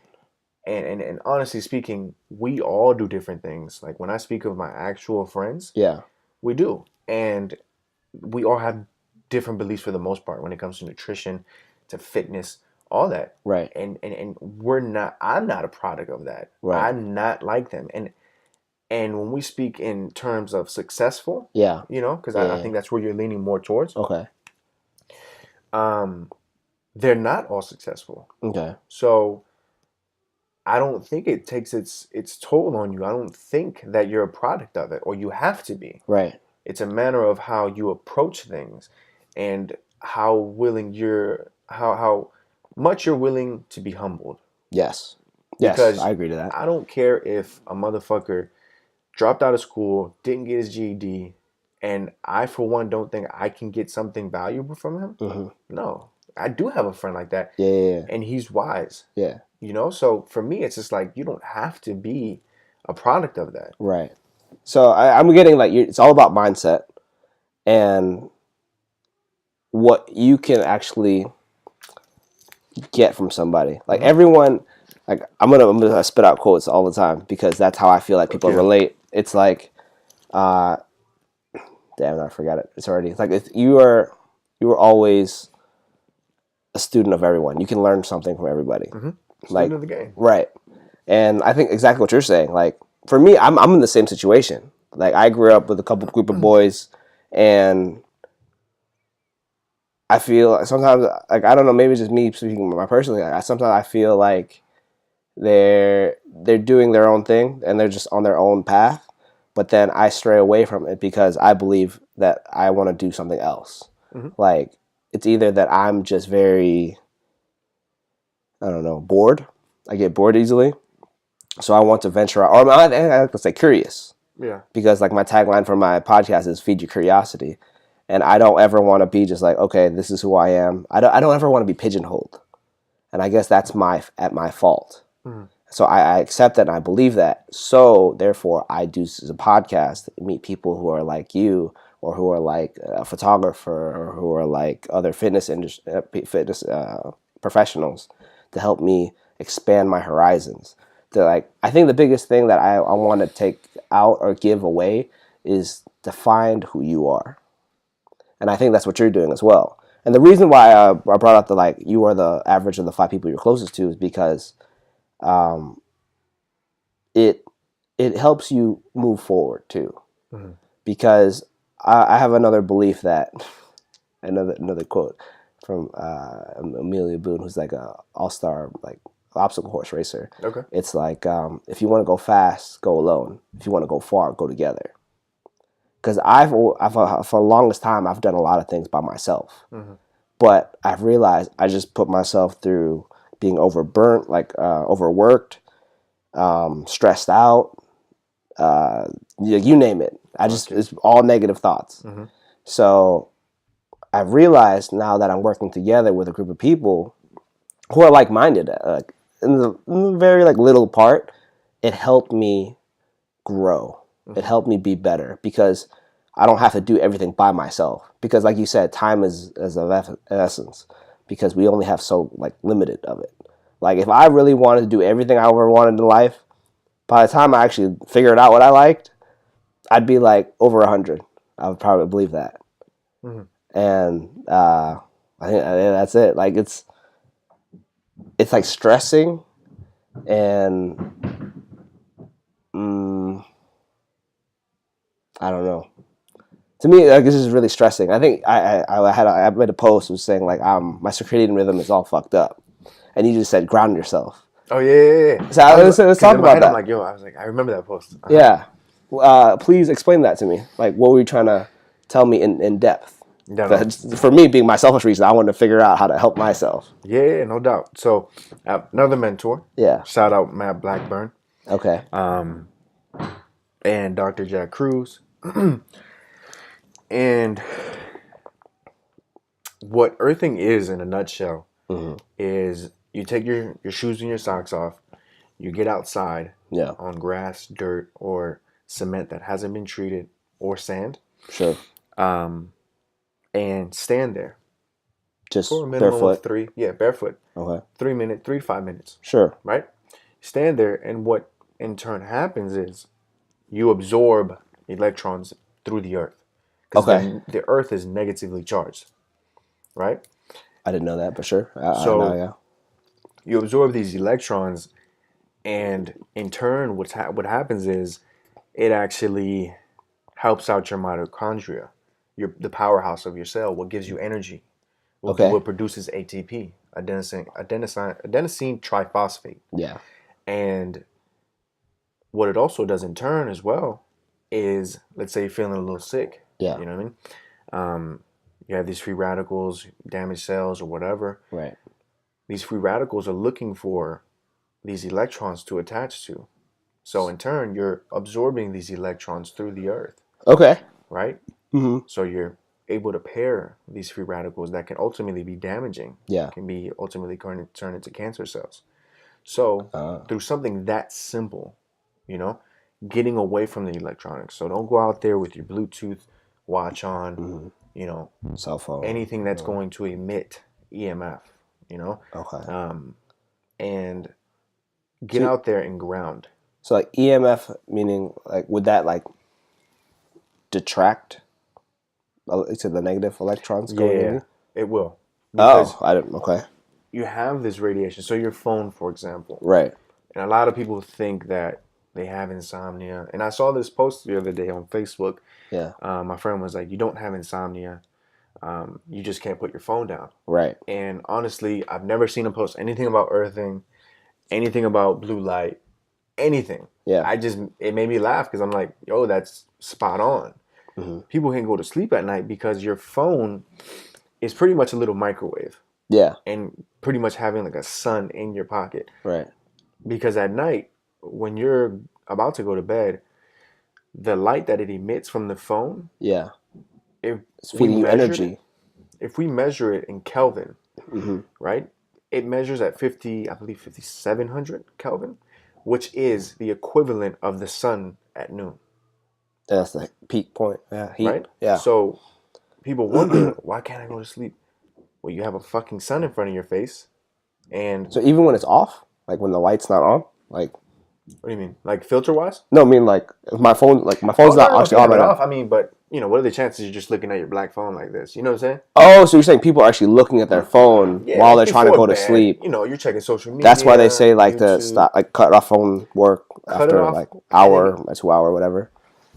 And honestly speaking, we all do different things. Like, when I speak of my actual friends, we do. And we all have different beliefs for the most part when it comes to nutrition, to fitness, all that. Right. And I'm not a product of that. Right. I'm not like them. And when we speak in terms of successful, because I think that's where you're leaning more towards. Okay. They're not all successful. Okay. So I don't think it takes its toll on you. I don't think that you're a product of it, or you have to be. Right. It's a matter of how you approach things, and how much you're willing to be humbled. Yes. Because I agree to that. I don't care if a motherfucker dropped out of school, didn't get his GED, and I, for one, don't think I can get something valuable from him. No. I do have a friend like that. Yeah. And he's wise. Yeah. So for me, it's just like, you don't have to be a product of that. Right. So I'm getting, like, it's all about mindset and what you can actually get from somebody. Like, everyone, like, I'm gonna spit out quotes all the time because that's how I feel like people relate. It's like, damn, I forgot it. It's already, it's like, you were always a student of everyone. You can learn something from everybody. Student of the game. Right. And I think exactly what you're saying. Like, for me, I'm in the same situation. Like, I grew up with a group of boys, and I feel sometimes, like, I don't know, maybe it's just me speaking my personally. Sometimes I feel like they're doing their own thing and they're just on their own path, but then I stray away from it because I believe that I want to do something else. Like, it's either that I'm just very, I don't know, bored. I get bored easily, so I want to venture out, or I like to say curious. Yeah. Because like my tagline for my podcast is "Feed your curiosity," and I don't ever want to be just like, okay, this is who I am. I don't ever want to be pigeonholed, and I guess that's my fault. So I accept that and I believe that. So therefore, I do a podcast, meet people who are like you, or who are like a photographer, or who are like other fitness professionals, to help me expand my horizons. To like, I think the biggest thing that I want to take out or give away is to find who you are, and I think that's what you're doing as well. And the reason why I brought up the like you are the average of the 5 people you're closest to is because it helps you move forward too. Because I have another belief that another quote from Amelia Boone, who's like a all-star like obstacle horse racer. Okay. It's like if you want to go fast, go alone. If you want to go far, go together. Because I've for the longest time I've done a lot of things by myself, but I've realized I just put myself through being overburnt, like overworked, stressed out, you name it. It's all negative thoughts. So I've realized now that I'm working together with a group of people who are like-minded, in the very like little part, it helped me grow. It helped me be better because I don't have to do everything by myself. Because like you said, time is of essence, because we only have so like limited of it. Like if I really wanted to do everything I ever wanted in life, by the time I actually figured out what I liked, I'd be like over 100. I would probably believe that. And I think that's it. Like it's like stressing, and I don't know. To me, like, this is really stressing. I think I made a post was saying like my circadian rhythm is all fucked up, and you just said ground yourself. Oh yeah. So let's talk about that. I'm like, I remember that post. Yeah. Please explain that to me. Like, what were you trying to tell me in depth? For me, being my selfish reason, I wanted to figure out how to help myself. Yeah, no doubt. So, another mentor. Yeah. Shout out Matt Blackburn. Okay. And Dr. Jack Cruz. And what earthing is in a nutshell is you take your shoes and your socks off, you get outside on grass, dirt, or cement that hasn't been treated, or sand. Sure. And stand there. Just for a minimum barefoot? of 3. Yeah, barefoot. Okay. 3 to 5 minutes. Sure. Right? Stand there, and what in turn happens is you absorb electrons through the earth. Because the earth is negatively charged. Right? I didn't know that, but sure. You absorb these electrons, and in turn, what happens is it actually helps out your mitochondria, the powerhouse of your cell, what gives you energy, what produces ATP, adenosine triphosphate. Yeah. And what it also does in turn as well is, let's say you're feeling a little sick. Yeah. You know what I mean? You have these free radicals, damaged cells, or whatever. Right. These free radicals are looking for these electrons to attach to. So in turn, you're absorbing these electrons through the earth. Okay. Right? Mm-hmm. So you're able to pair these free radicals that can ultimately be damaging. Yeah. Can be ultimately turn into cancer cells. So through something that simple, getting away from the electronics. So don't go out there with your Bluetooth watch on, cell phone, anything that's going to emit EMF, Okay. And get out there and ground. So like EMF, meaning like, would that like detract to the negative electrons going in? It will. I don't. Okay. You have this radiation. So your phone, for example. Right. And a lot of people think that they have insomnia. And I saw this post the other day on Facebook. Yeah. My friend was like, you don't have insomnia. You just can't put your phone down. Right. And honestly, I've never seen him post anything about earthing. anything about blue light, anything. Yeah. It made me laugh because I'm like, yo, that's spot on. Mm-hmm. People can go to sleep at night because your phone is pretty much a little microwave Yeah. and pretty much having like a sun in your pocket. Right. Because at night, when you're about to go to bed, the light that it emits from the phone, Yeah. if It's we feeding you measured energy. it, if we measure it in Kelvin, Mm-hmm. right? It measures at 50, I believe 5,700 Kelvin, which is the equivalent of the sun at noon, That's the peak point. Yeah. Heat. right? Yeah. So people wonder, why can't I go to sleep? Well, you have a fucking sun in front of your face, and So even when it's off, like when the light's not on, like what do you mean? Like filter wise? no, I mean like if my phone, like my phone's Oh, not no, actually if you on have right it now. off, I mean, but you know, what are the chances you're just looking at your black phone like this? You know what I'm saying? Oh, so you're saying people are actually looking at their phone Yeah, while like they're trying to before go to bed, sleep. you know, you're checking social media. That's why they say like to YouTube, stop, like cut off phone work Cut it after off, like I hour, think- 2 hour, whatever.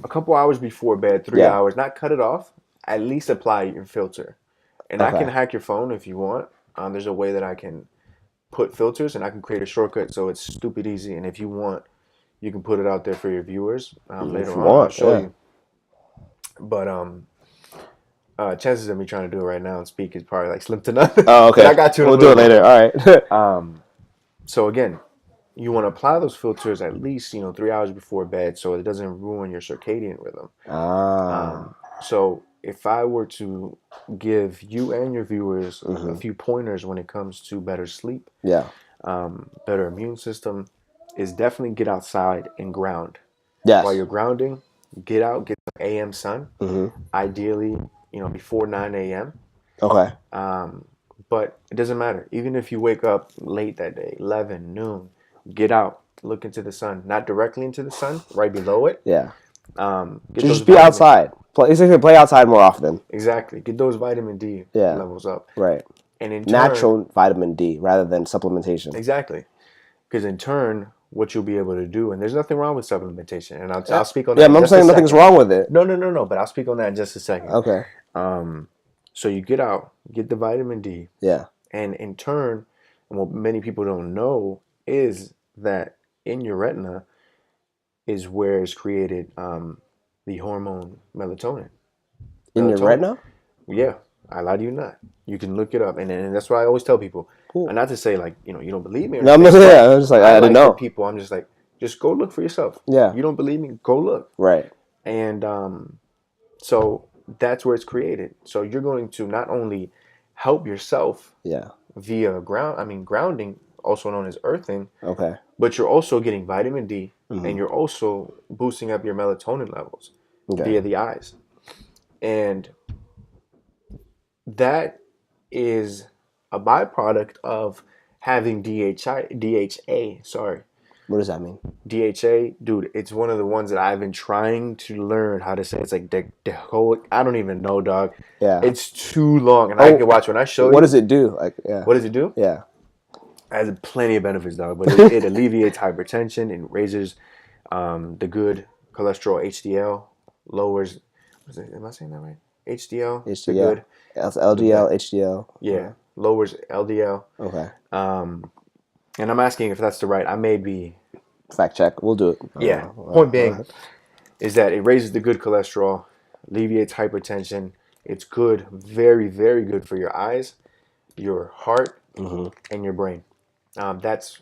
a couple hours before bed, 3 hours. Not cut it off. At least apply your filter. And I can Okay. hack your phone if you want. There's a way that I can put filters, and I can create a shortcut so it's stupid easy. And if you want, you can put it out there for your viewers later If you on. I'll want, show yeah. you. But chances of me trying to do it right now and speak is probably like slim to none. Oh, okay. But I got you. We'll do it later. All right. So again, you want to apply those filters at least 3 hours before bed, so it doesn't ruin your circadian rhythm. So if I were to give you and your viewers a few pointers when it comes to better sleep, Yeah. better immune system, is definitely get outside and ground. Yes. While you're grounding, get out, get the AM sun. Ideally, before 9 a.m. Okay. But it doesn't matter. Even if you wake up late that day, 11, noon, get out, look into the sun. Not directly into the sun, right below it. Yeah. Get Just be outside. Play outside more often. Exactly. Get those vitamin D levels up. Right. And in Natural vitamin D rather than supplementation. Exactly. Because in turn, what you'll be able to do, and there's nothing wrong with supplementation, and I'll speak on that. Yeah, I'm saying nothing's wrong with it. No. But I'll speak on that in just a second. Okay. So you get out, get the vitamin D. Yeah. And in turn, what many people don't know is that in your retina is where is created the hormone melatonin. In your retina? Yeah, I lie to you not. You can look it up, and that's why I always tell people. Cool. And not to say like you don't believe me. Or No, I'm anything, I'm just like I didn't know. People, I'm just like, just go look for yourself. Yeah. You don't believe me? Go look. Right. And so that's where it's created. So you're going to not only help yourself. Yeah. Via grounding, also known as earthing. Okay. But you're also getting vitamin D, and you're also boosting up your melatonin levels via the eyes. And that is a byproduct of having DHA, sorry. What does that mean? DHA, dude, it's one of the ones that I've been trying to learn how to say. It's like I don't even know, dog. Yeah. It's too long. And I can watch when I show you. What does it do? Like, yeah. What does it do? Yeah. It has plenty of benefits, dog. But it alleviates hypertension and raises the good cholesterol HDL, lowers, am I saying that right? HDL? The good. LDL, HDL. Yeah. Lowers LDL. Okay. And I'm asking if that's the right. I may be. Fact check. We'll do it. Yeah. Point being is that it raises the good cholesterol, alleviates hypertension. It's good, very, very good for your eyes, your heart, and your brain. That's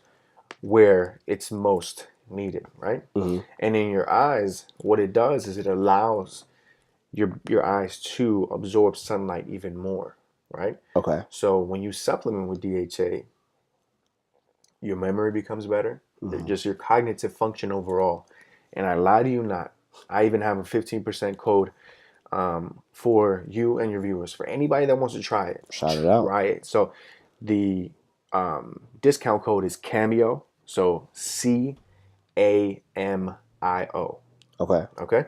where it's most needed, right? And in your eyes, what it does is it allows your eyes to absorb sunlight even more, right? Okay. So when you supplement with DHA, your memory becomes better, just your cognitive function overall. And I lie to you not. I even have a 15% code for you and your viewers. For anybody that wants to try it, shout it out. Try it. So the discount code is Cameo. So CAMIO. Okay. Okay.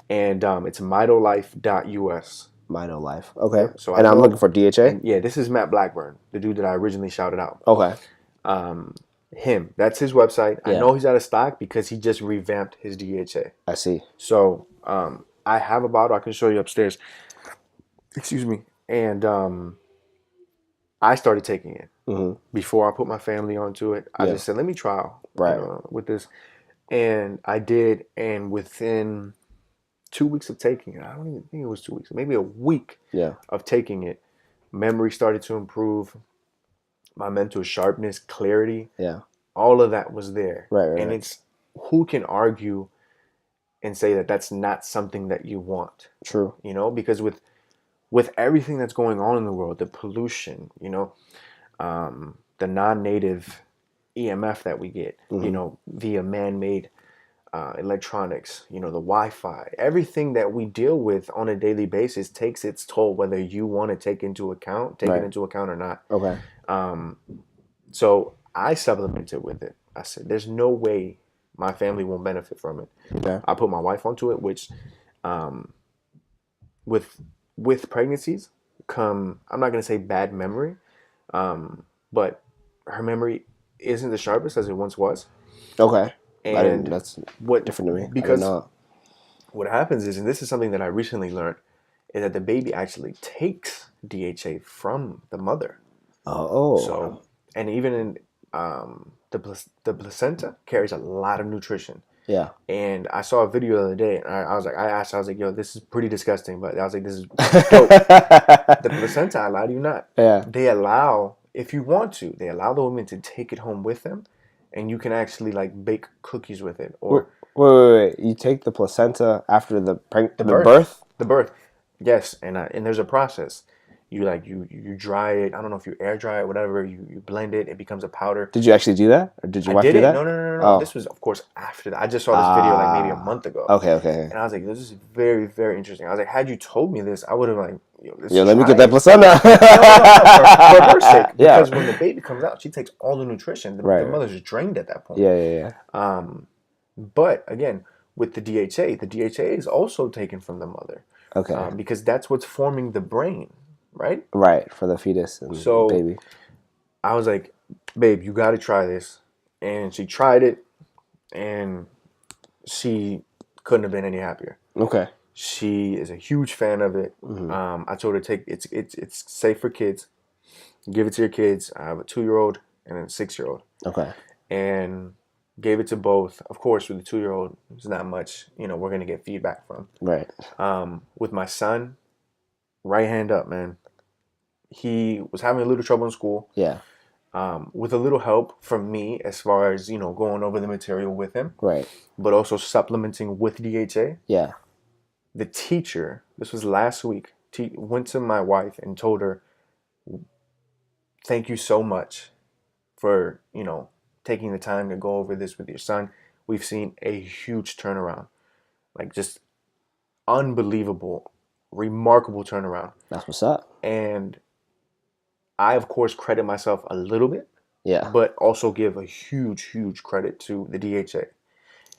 And it's mitolife.us. Mitolife. Okay. So I'm looking for DHA. Yeah, this is Matt Blackburn, the dude that I originally shouted out. Okay. Him. That's his website. Yeah. I know he's out of stock because he just revamped his DHA. I see. So I have a bottle I can show you upstairs. Excuse me. And I started taking it. before I put my family onto it. I just said, let me trial with this. And I did. And within 2 weeks of taking it, I don't even think it was 2 weeks, maybe a week of taking it, memory started to improve. My mental sharpness, clarity, all of that was there. And it's, who can argue and say that that's not something that you want? True. You know, because with everything that's going on in the world, the pollution, you know, the non-native EMF that we get, you know, via man-made electronics, you know, the Wi-Fi, everything that we deal with on a daily basis takes its toll, whether you want to take it into account or not. Okay. So I supplemented with it. I said, there's no way my family won't benefit from it. Okay. I put my wife onto it, which with pregnancies come, I'm not going to say bad memory, but her memory isn't the sharpest as it once was. Okay. And that's different to me. Because what happens is, and this is something that I recently learned, is that the baby actually takes DHA from the mother. Oh. So, and even in the placenta carries a lot of nutrition. Yeah. And I saw a video the other day, and I was like, yo, this is pretty disgusting, but I was like, this is dope. The placenta, I lie to you not. Yeah. They allow, if you want to, they allow the women to take it home with them, and you can actually like bake cookies with it. Or wait. You take the placenta after the birth? The birth. Yes, and there's a process. You dry it. I don't know if you air dry it, whatever. You blend it. It becomes a powder. Did you actually do that, or did your wife do that? No. Oh. This was, of course, after that. I just saw this video like maybe a month ago. Okay. And I was like, this is very, very interesting. I was like, had you told me this, I would have like, let me get that placenta. for her sake. Because when the baby comes out, she takes all the nutrition. The mother's just drained at that point. Yeah. But again, with the DHA is also taken from the mother. Okay. Because that's what's forming the brain. Right? Right, for the fetus and the baby. I was like, babe, you got to try this. And she tried it, and she couldn't have been any happier. Okay. She is a huge fan of it. I told her, it's safe for kids. Give it to your kids. I have a 2-year-old and a 6-year-old. Okay. And gave it to both. Of course, with the 2-year-old, there's not much, we're going to get feedback from. Right. With my son, right hand up, man. He was having a little trouble in school. Yeah. With a little help from me as far as, going over the material with him. Right. But also supplementing with DHA. Yeah. The teacher, this was last week, went to my wife and told her, thank you so much for, taking the time to go over this with your son. We've seen a huge turnaround. Like, just unbelievable, remarkable turnaround. That's what's up. And I, of course, credit myself a little bit. Yeah. But also give a huge, huge credit to the DHA.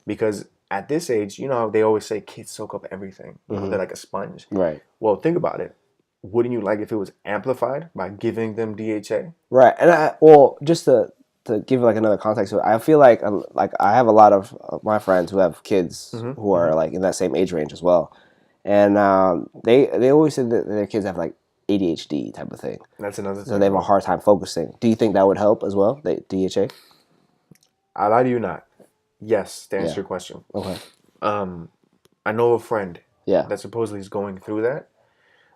Because at this age, how they always say kids soak up everything. They're like a sponge. Right. Well, think about it. Wouldn't you like if it was amplified by giving them DHA? Right. And just to give like another context to it, I feel like I have a lot of my friends who have kids who are like in that same age range as well. And they always say that their kids have like ADHD type of thing. That's another thing. So they have a hard time focusing. Do you think that would help as well, the DHA? I lie to you not. Yes, to answer your question. Okay. I know a friend that supposedly is going through that.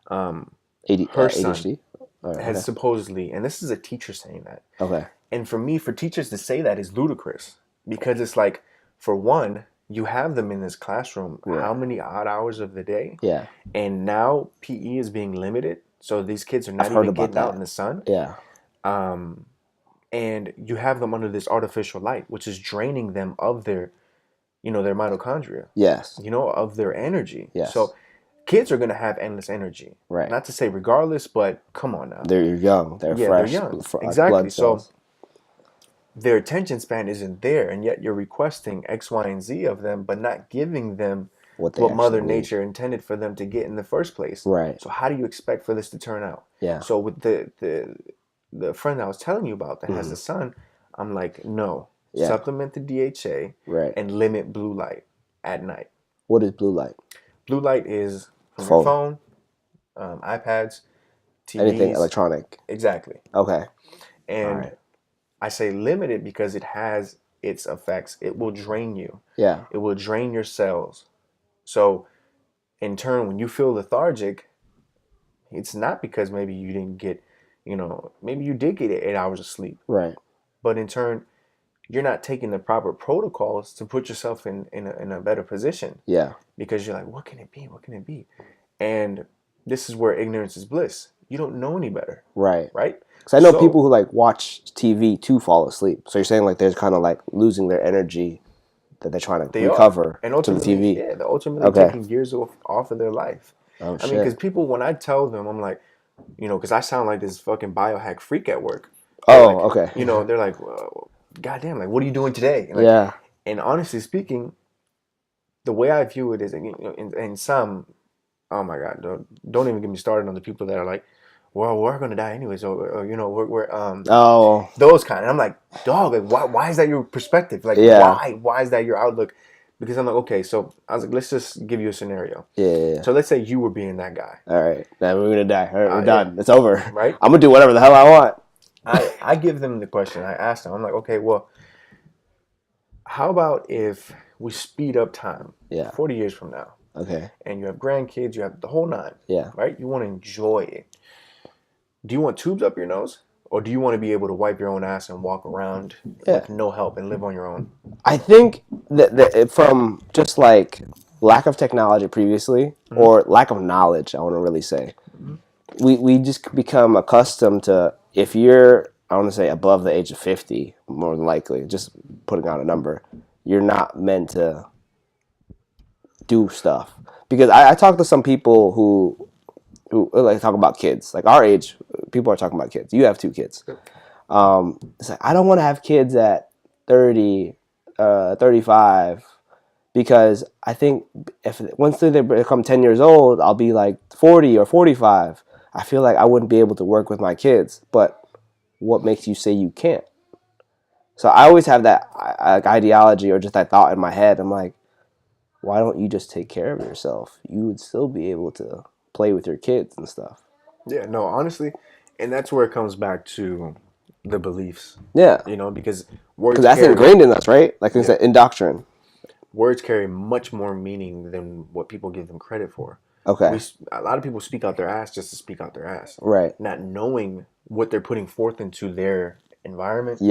Her son ADHD? has supposedly, and this is a teacher saying that. Okay. And for teachers to say that is ludicrous. Because it's like, for one, you have them in this classroom how many odd hours of the day? Yeah. And now PE is being limited. So these kids are not even getting out in the sun. Yeah. And you have them under this artificial light, which is draining them of their, their mitochondria. Yes. Of their energy. Yes. So kids are going to have endless energy. Right. Not to say regardless, but come on now. They're young. They're fresh. They're young. Exactly. Blood cells. So their attention span isn't there, and yet you're requesting X, Y, and Z of them, but not giving them what Mother Nature intended for them to get in the first place. Right. So how do you expect for this to turn out? Yeah. So with the friend I was telling you about that has a son, I'm like, no, supplement the DHA and limit blue light at night. What is blue light? Blue light is from your phone, iPads, TVs. Anything electronic. Exactly. Okay. And Right. I say limited because it has its effects. It will drain you. Yeah. It will drain your cells. So in turn, when you feel lethargic, it's not because maybe you didn't get, maybe you did get 8 hours of sleep. Right. But in turn, you're not taking the proper protocols to put yourself in a better position. Yeah. Because you're like, what can it be? What can it be? And this is where ignorance is bliss. You don't know any better. Right. Right? Because I know people who like watch TV to fall asleep. So you're saying like they're kind of like losing their energy that they're trying to recover and to the ultimately, TV. yeah, they're ultimately taking years off of their life. Oh, I mean, because people, when I tell them, I'm like, because I sound like this fucking biohack freak at work. Oh, like, okay. They're like, well, goddamn, like, what are you doing today? And Yeah. And honestly speaking, the way I view it is, in some, oh my God, don't even get me started on the people that are like, well, we're gonna die anyways, or we're Oh. those kind. And I'm like, dog, like, why is that your perspective? Like, Yeah. why is that your outlook? Because I'm like, okay, so I was like, let's just give you a scenario. Yeah. So let's say you were being that guy. All right. Now we're gonna die. All right, we're done. Yeah. It's over. Right? I'm gonna do whatever the hell I want. I give them the question. I ask them. I'm like, okay, well, how about if we speed up time? Yeah. 40 years from now. Okay. And you have grandkids. You have the whole nine. Yeah. Right? You want to enjoy it. Do you want tubes up your nose? Or do you want to be able to wipe your own ass and walk around with no help and live on your own? I think that from just like lack of technology previously or lack of knowledge, I want to really say, we just become accustomed to, if you're, I want to say, above the age of 50, more than likely, just putting out a number, you're not meant to do stuff. Because I talk to some people who like talk about kids, like our age, people are talking about kids. You have 2 kids. It's like, I don't want to have kids at 30, 35, because I think if once they become 10 years old, I'll be like 40 or 45. I feel like I wouldn't be able to work with my kids. But what makes you say you can't? So I always have that ideology or just that thought in my head. I'm like, why don't you just take care of yourself? You would still be able to play with your kids and stuff. Yeah, no, honestly, and that's where it comes back to the beliefs. Yeah. Because words that's ingrained in us, right? Like it's in doctrine. Words carry much more meaning than what people give them credit for. Okay. A lot of people speak out their ass just to speak out their ass. Right. Not knowing what they're putting forth into their environment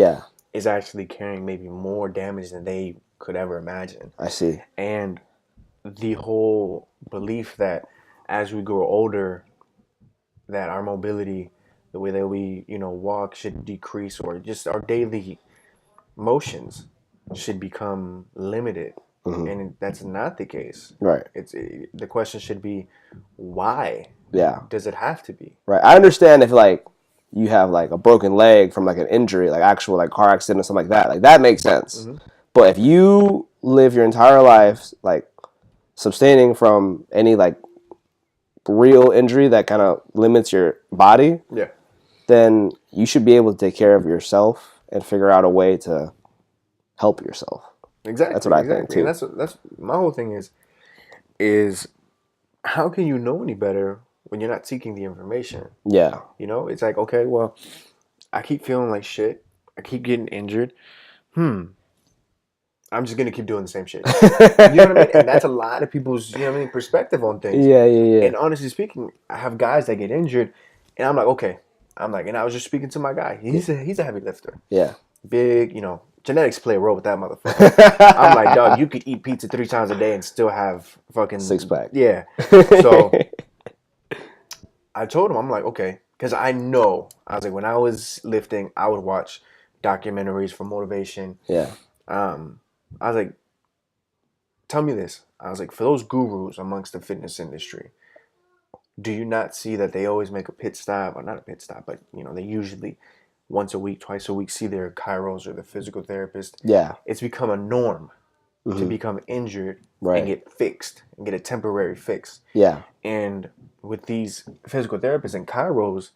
is actually carrying maybe more damage than they could ever imagine. I see. And the whole belief that as we grow older, that our mobility, the way that we, walk should decrease, or just our daily motions should become limited. And that's not the case. Right. The question should be, why? Yeah. Does it have to be? Right. I understand if like you have like a broken leg from like an injury, like actual like car accident or something like that. Like that makes sense. But if you live your entire life like sustaining from any like real injury that kind of limits your body, then you should be able to take care of yourself and figure out a way to help yourself. Exactly. That's what I think too. And that's my whole thing is how can you know any better when you're not seeking the information? Yeah. It's like, okay, well, I keep feeling like shit. I keep getting injured. I'm just gonna keep doing the same shit. You know what I mean? And that's a lot of people's, perspective on things. Yeah. And honestly speaking, I have guys that get injured, and I'm like, okay. And I was just speaking to my guy. He's a heavy lifter. Yeah. Big, genetics play a role with that motherfucker. I'm like, dog, you could eat pizza 3 times a day and still have fucking 6-pack. Yeah. So I told him, I'm like, okay, because I was like, when I was lifting, I would watch documentaries for motivation. Yeah. I was like, tell me this. I was like, for those gurus amongst the fitness industry, do you not see that they always make a pit stop, or not a pit stop, but they usually once a week, twice a week see their chiros or the physical therapist? Yeah. It's become a norm to become injured and get fixed and get a temporary fix. Yeah. And with these physical therapists and chiros,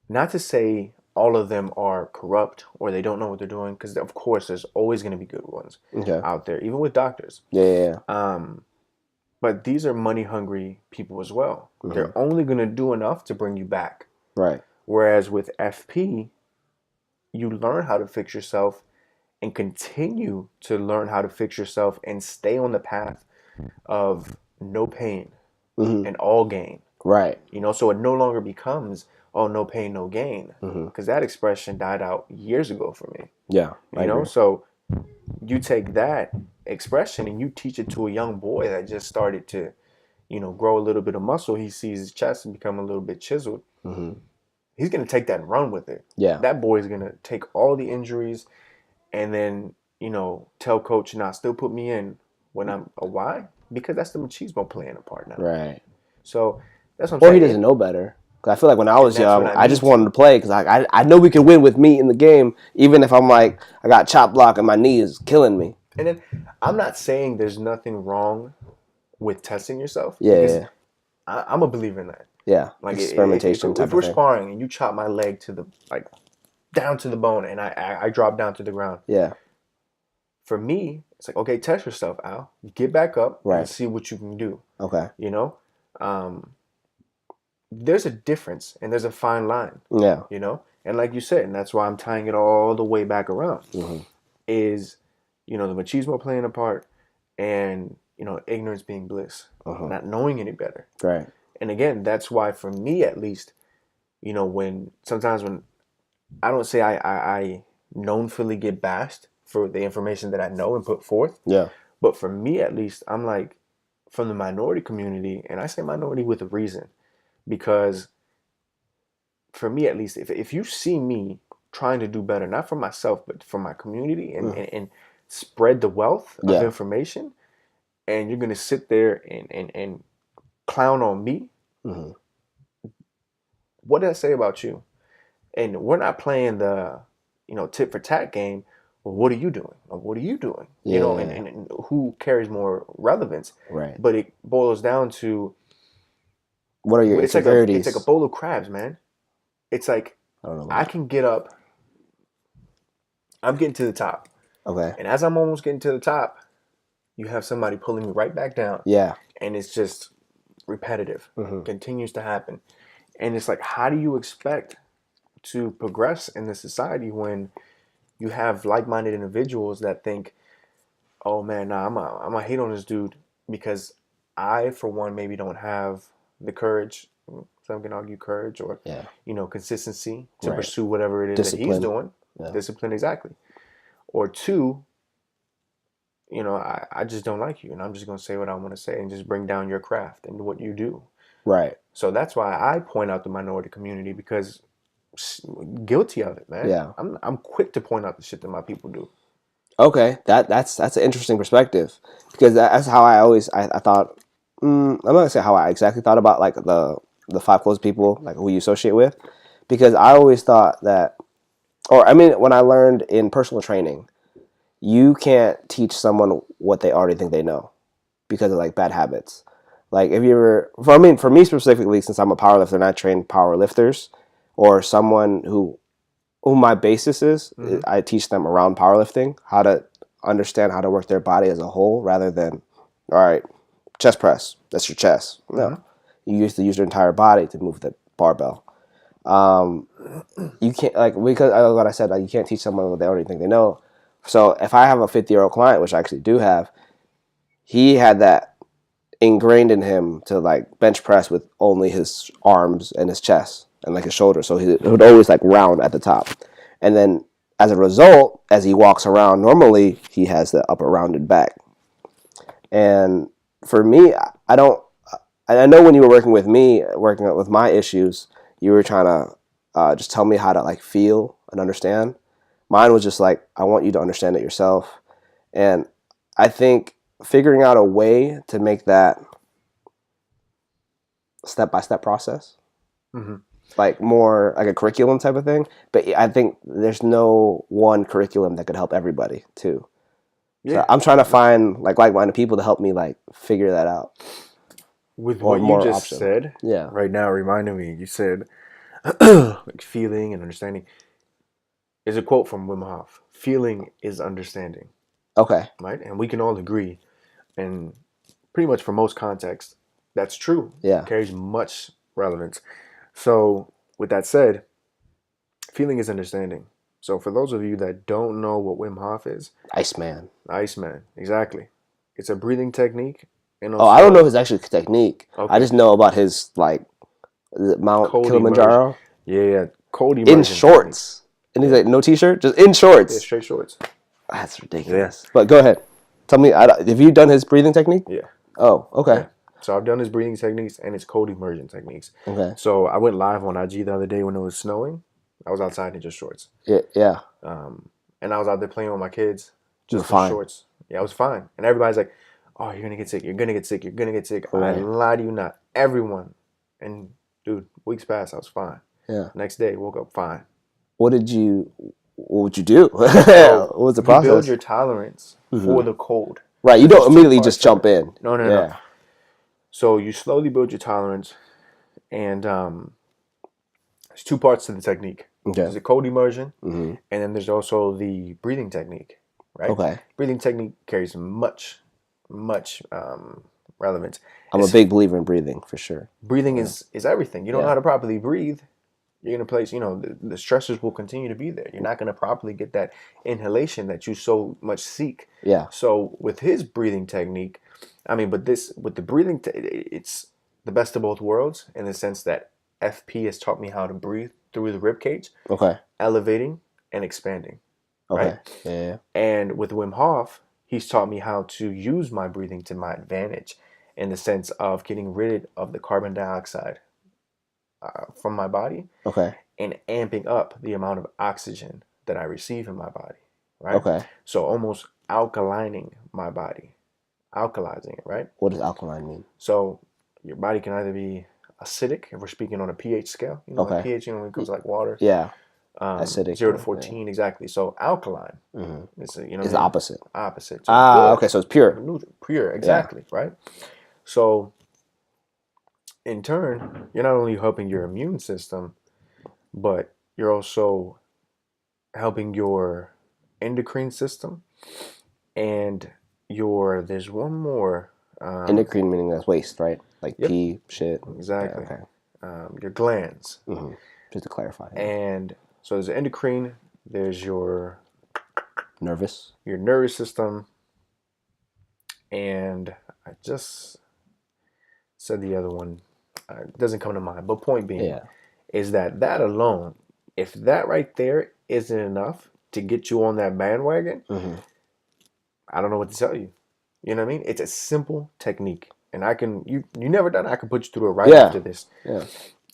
not to say all of them are corrupt or they don't know what they're doing, because of course there's always going to be good ones out there, even with doctors. Yeah. But these are money hungry people as well. They're only going to do enough to bring you back. Right. Whereas with FP, you learn how to fix yourself and continue to learn how to fix yourself and stay on the path of no pain and all gain. Right. You know, so it no longer becomes, oh, no pain, no gain. Because that expression died out years ago for me. Yeah. You know, so you take that expression and you teach it to a young boy that just started to, you know, grow a little bit of muscle. He sees his chest and become a little bit chiseled. He's going to take that and run with it. Yeah. That boy is going to take all the injuries and then, you know, tell coach, nah, still put me in when I'm a why? Because that's the machismo playing a part now. Right. So that's what I'm Or saying. he doesn't know better. Cause I feel like when I was that's young, what I I just mean wanted too. to play because I know we can win with me in the game, even if I'm like I got chop block and my knee is killing me. And then I'm not saying there's nothing wrong with testing yourself. Yeah, Because yeah, I'm a believer in that. yeah. Like Experimentation type if we're of thing. sparring and you chop my leg to the down to the bone and I drop down to the ground. Yeah. For me, it's like, okay, test yourself, Al. Get back up Right. and see what you can do. Okay. You know? There's a difference and there's a fine line. Yeah. You know? And like you said, and that's why I'm tying it all the way back around, is, you know, the machismo playing a part and, you know, ignorance being bliss. Not knowing any better. Right. And again, that's why for me at least, you know, when I don't say I knownfully get bashed for the information that I know and put forth. Yeah. But for me at least, I'm like, from the minority community, and I say minority with a reason, because for me at least, if you see me trying to do better, not for myself, but for my community and spread the wealth of information, and you're going to sit there and clown on me, what did I say about you? And we're not playing the, you know, tit for tat game. Well, what are you doing? Or what are you doing? You know, and who carries more relevance? Right. But it boils down to, what are your insecurities? It's like a bowl of crabs, man. It's like I can get up. I'm getting to the top. Okay. And as I'm almost getting to the top, you have somebody pulling me right back down. Yeah. And it's just repetitive. Continues to happen. And it's like, how do you expect to progress in this society when you have like-minded individuals that think, oh man, nah, I'm gonna hate on this dude because I, for one, maybe don't have the courage, some can argue courage or, you know, consistency to pursue whatever it is that he's doing. Discipline, exactly. Or two, you know, I just don't like you and I'm just gonna say what I want to say and just bring down your craft and what you do. Right. So that's why I point out the minority community, because guilty of it, man. Yeah. I'm quick to point out the shit that my people do. Okay, that's an interesting perspective, because that's how I thought. I'm not gonna say how I exactly thought about like the five closest people like who you associate with, because I always thought that, or I mean, when I learned in personal training, you can't teach someone what they already think they know, because of like bad habits. Like if you ever, for me specifically, since I'm a powerlifter and I train power lifters, or someone who my basis is, I teach them around powerlifting, how to understand how to work their body as a whole rather than, all right, chest press, that's your chest. No, you used to use your entire body to move the barbell. You can't, like, because what I said, like, you can't teach someone what they already think they know. So if I have a 50-year-old client, which I actually do have, he had that ingrained in him to like bench press with only his arms and his chest and like his shoulders, so he would always like round at the top, and then as a result, as he walks around normally, he has the upper rounded back. And for me, I know when you were working with me, working with my issues, you were trying to just tell me how to like feel and understand. Mine was just like, I want you to understand it yourself. And I think figuring out a way to make that step-by-step process, like more like a curriculum type of thing. But I think there's no one curriculum that could help everybody too. Yeah. So I'm trying to find like-minded people to help me like figure that out. With what you just said, right now reminded me, you said like feeling and understanding. There's a quote from Wim Hof: feeling is understanding. Okay. Right? And we can all agree, and pretty much for most contexts, that's true. Yeah. It carries much relevance. So with that said, feeling is understanding. So for those of you that don't know what Wim Hof is, Iceman. Iceman, exactly. It's a breathing technique. And Oh, I don't know his actual technique. Okay. I just know about his like Mount Cold Kilimanjaro Yeah, cold in immersion shorts. And he's like, no t-shirt, just in shorts. Yeah, straight shorts. That's ridiculous. Yeah. But go ahead. Tell me, have you done his breathing technique? Yeah. Oh, okay. Yeah. So I've done his breathing techniques and his cold immersion techniques. Okay. So I went live on IG the other day when it was snowing. I was outside in just shorts. Yeah. And I was out there playing with my kids. Just fine. in shorts. Yeah, I was fine. And everybody's like, oh, you're going to get sick. You're going to get sick. You're going to get sick. Right. I lie to you not. Everyone. And, dude, weeks passed. I was fine. Yeah. Next day, woke up fine. What would you do? What was the process? You build your tolerance for the cold. Right. You don't immediately just jump in. No. So you slowly build your tolerance. And there's two parts to the technique. Okay. There's the cold immersion. And then there's also the breathing technique. Right? Okay. Breathing technique carries much relevance. I'm a big believer in breathing, for sure. Breathing is everything. You don't know how to properly breathe. You're going to place, the stressors will continue to be there. You're not going to properly get that inhalation that you so much seek. Yeah. So with his breathing technique, with the breathing, it's the best of both worlds in the sense that FP has taught me how to breathe through the rib cage. Okay. Elevating and expanding. Okay. Right? Yeah. And with Wim Hof, he's taught me how to use my breathing to my advantage in the sense of getting rid of the carbon dioxide from my body, okay, and amping up the amount of oxygen that I receive in my body, right? Okay. So almost alkalining my body, alkalizing it, right? What does alkaline mean? So your body can either be acidic, if we're speaking on a pH scale, like pH, when it comes to like water. Yeah. Acidic. 0 to 14, exactly. So alkaline is it's opposite. Opposite. So okay, so it's pure. Pure, exactly, right? So in turn, you're not only helping your immune system, but you're also helping your endocrine system and there's one more. Endocrine meaning that's waste, right? Like pee, shit. Exactly. Yeah, okay. Your glands. Just to clarify. And so there's endocrine, there's your nervous system, and I just said the other one. It doesn't come to mind. But point being is that alone, if that right there isn't enough to get you on that bandwagon, I don't know what to tell you. You know what I mean? It's a simple technique. And I can, you never done it. I can put you through it right after this. Yeah.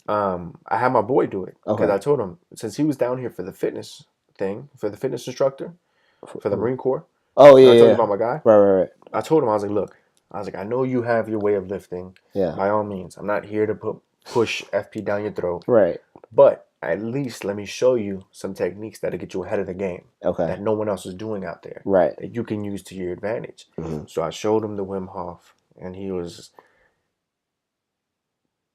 I had my boy do it. Because I told him, since he was down here for the fitness thing, for the fitness instructor, for the Marine Corps. Oh, yeah. I told you about my guy. Right. I told him, I was like, look, I know you have your way of lifting. Yeah. By all means. I'm not here to push FP down your throat. Right. But at least let me show you some techniques that'll get you ahead of the game. Okay. That no one else is doing out there. Right. That you can use to your advantage. So I showed him the Wim Hof, and he was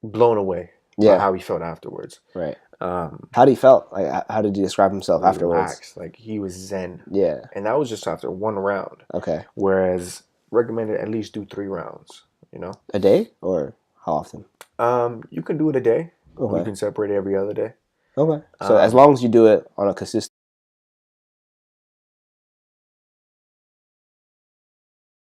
blown away by how he felt afterwards. Right. How did he felt? Like, how did he describe himself afterwards? Relaxed, like he was zen. Yeah. And that was just after one round. Okay. Whereas recommended at least do 3 rounds. A day or how often? You can do it a day. Okay. You can separate every other day. Okay. So as long as you do it on a consistent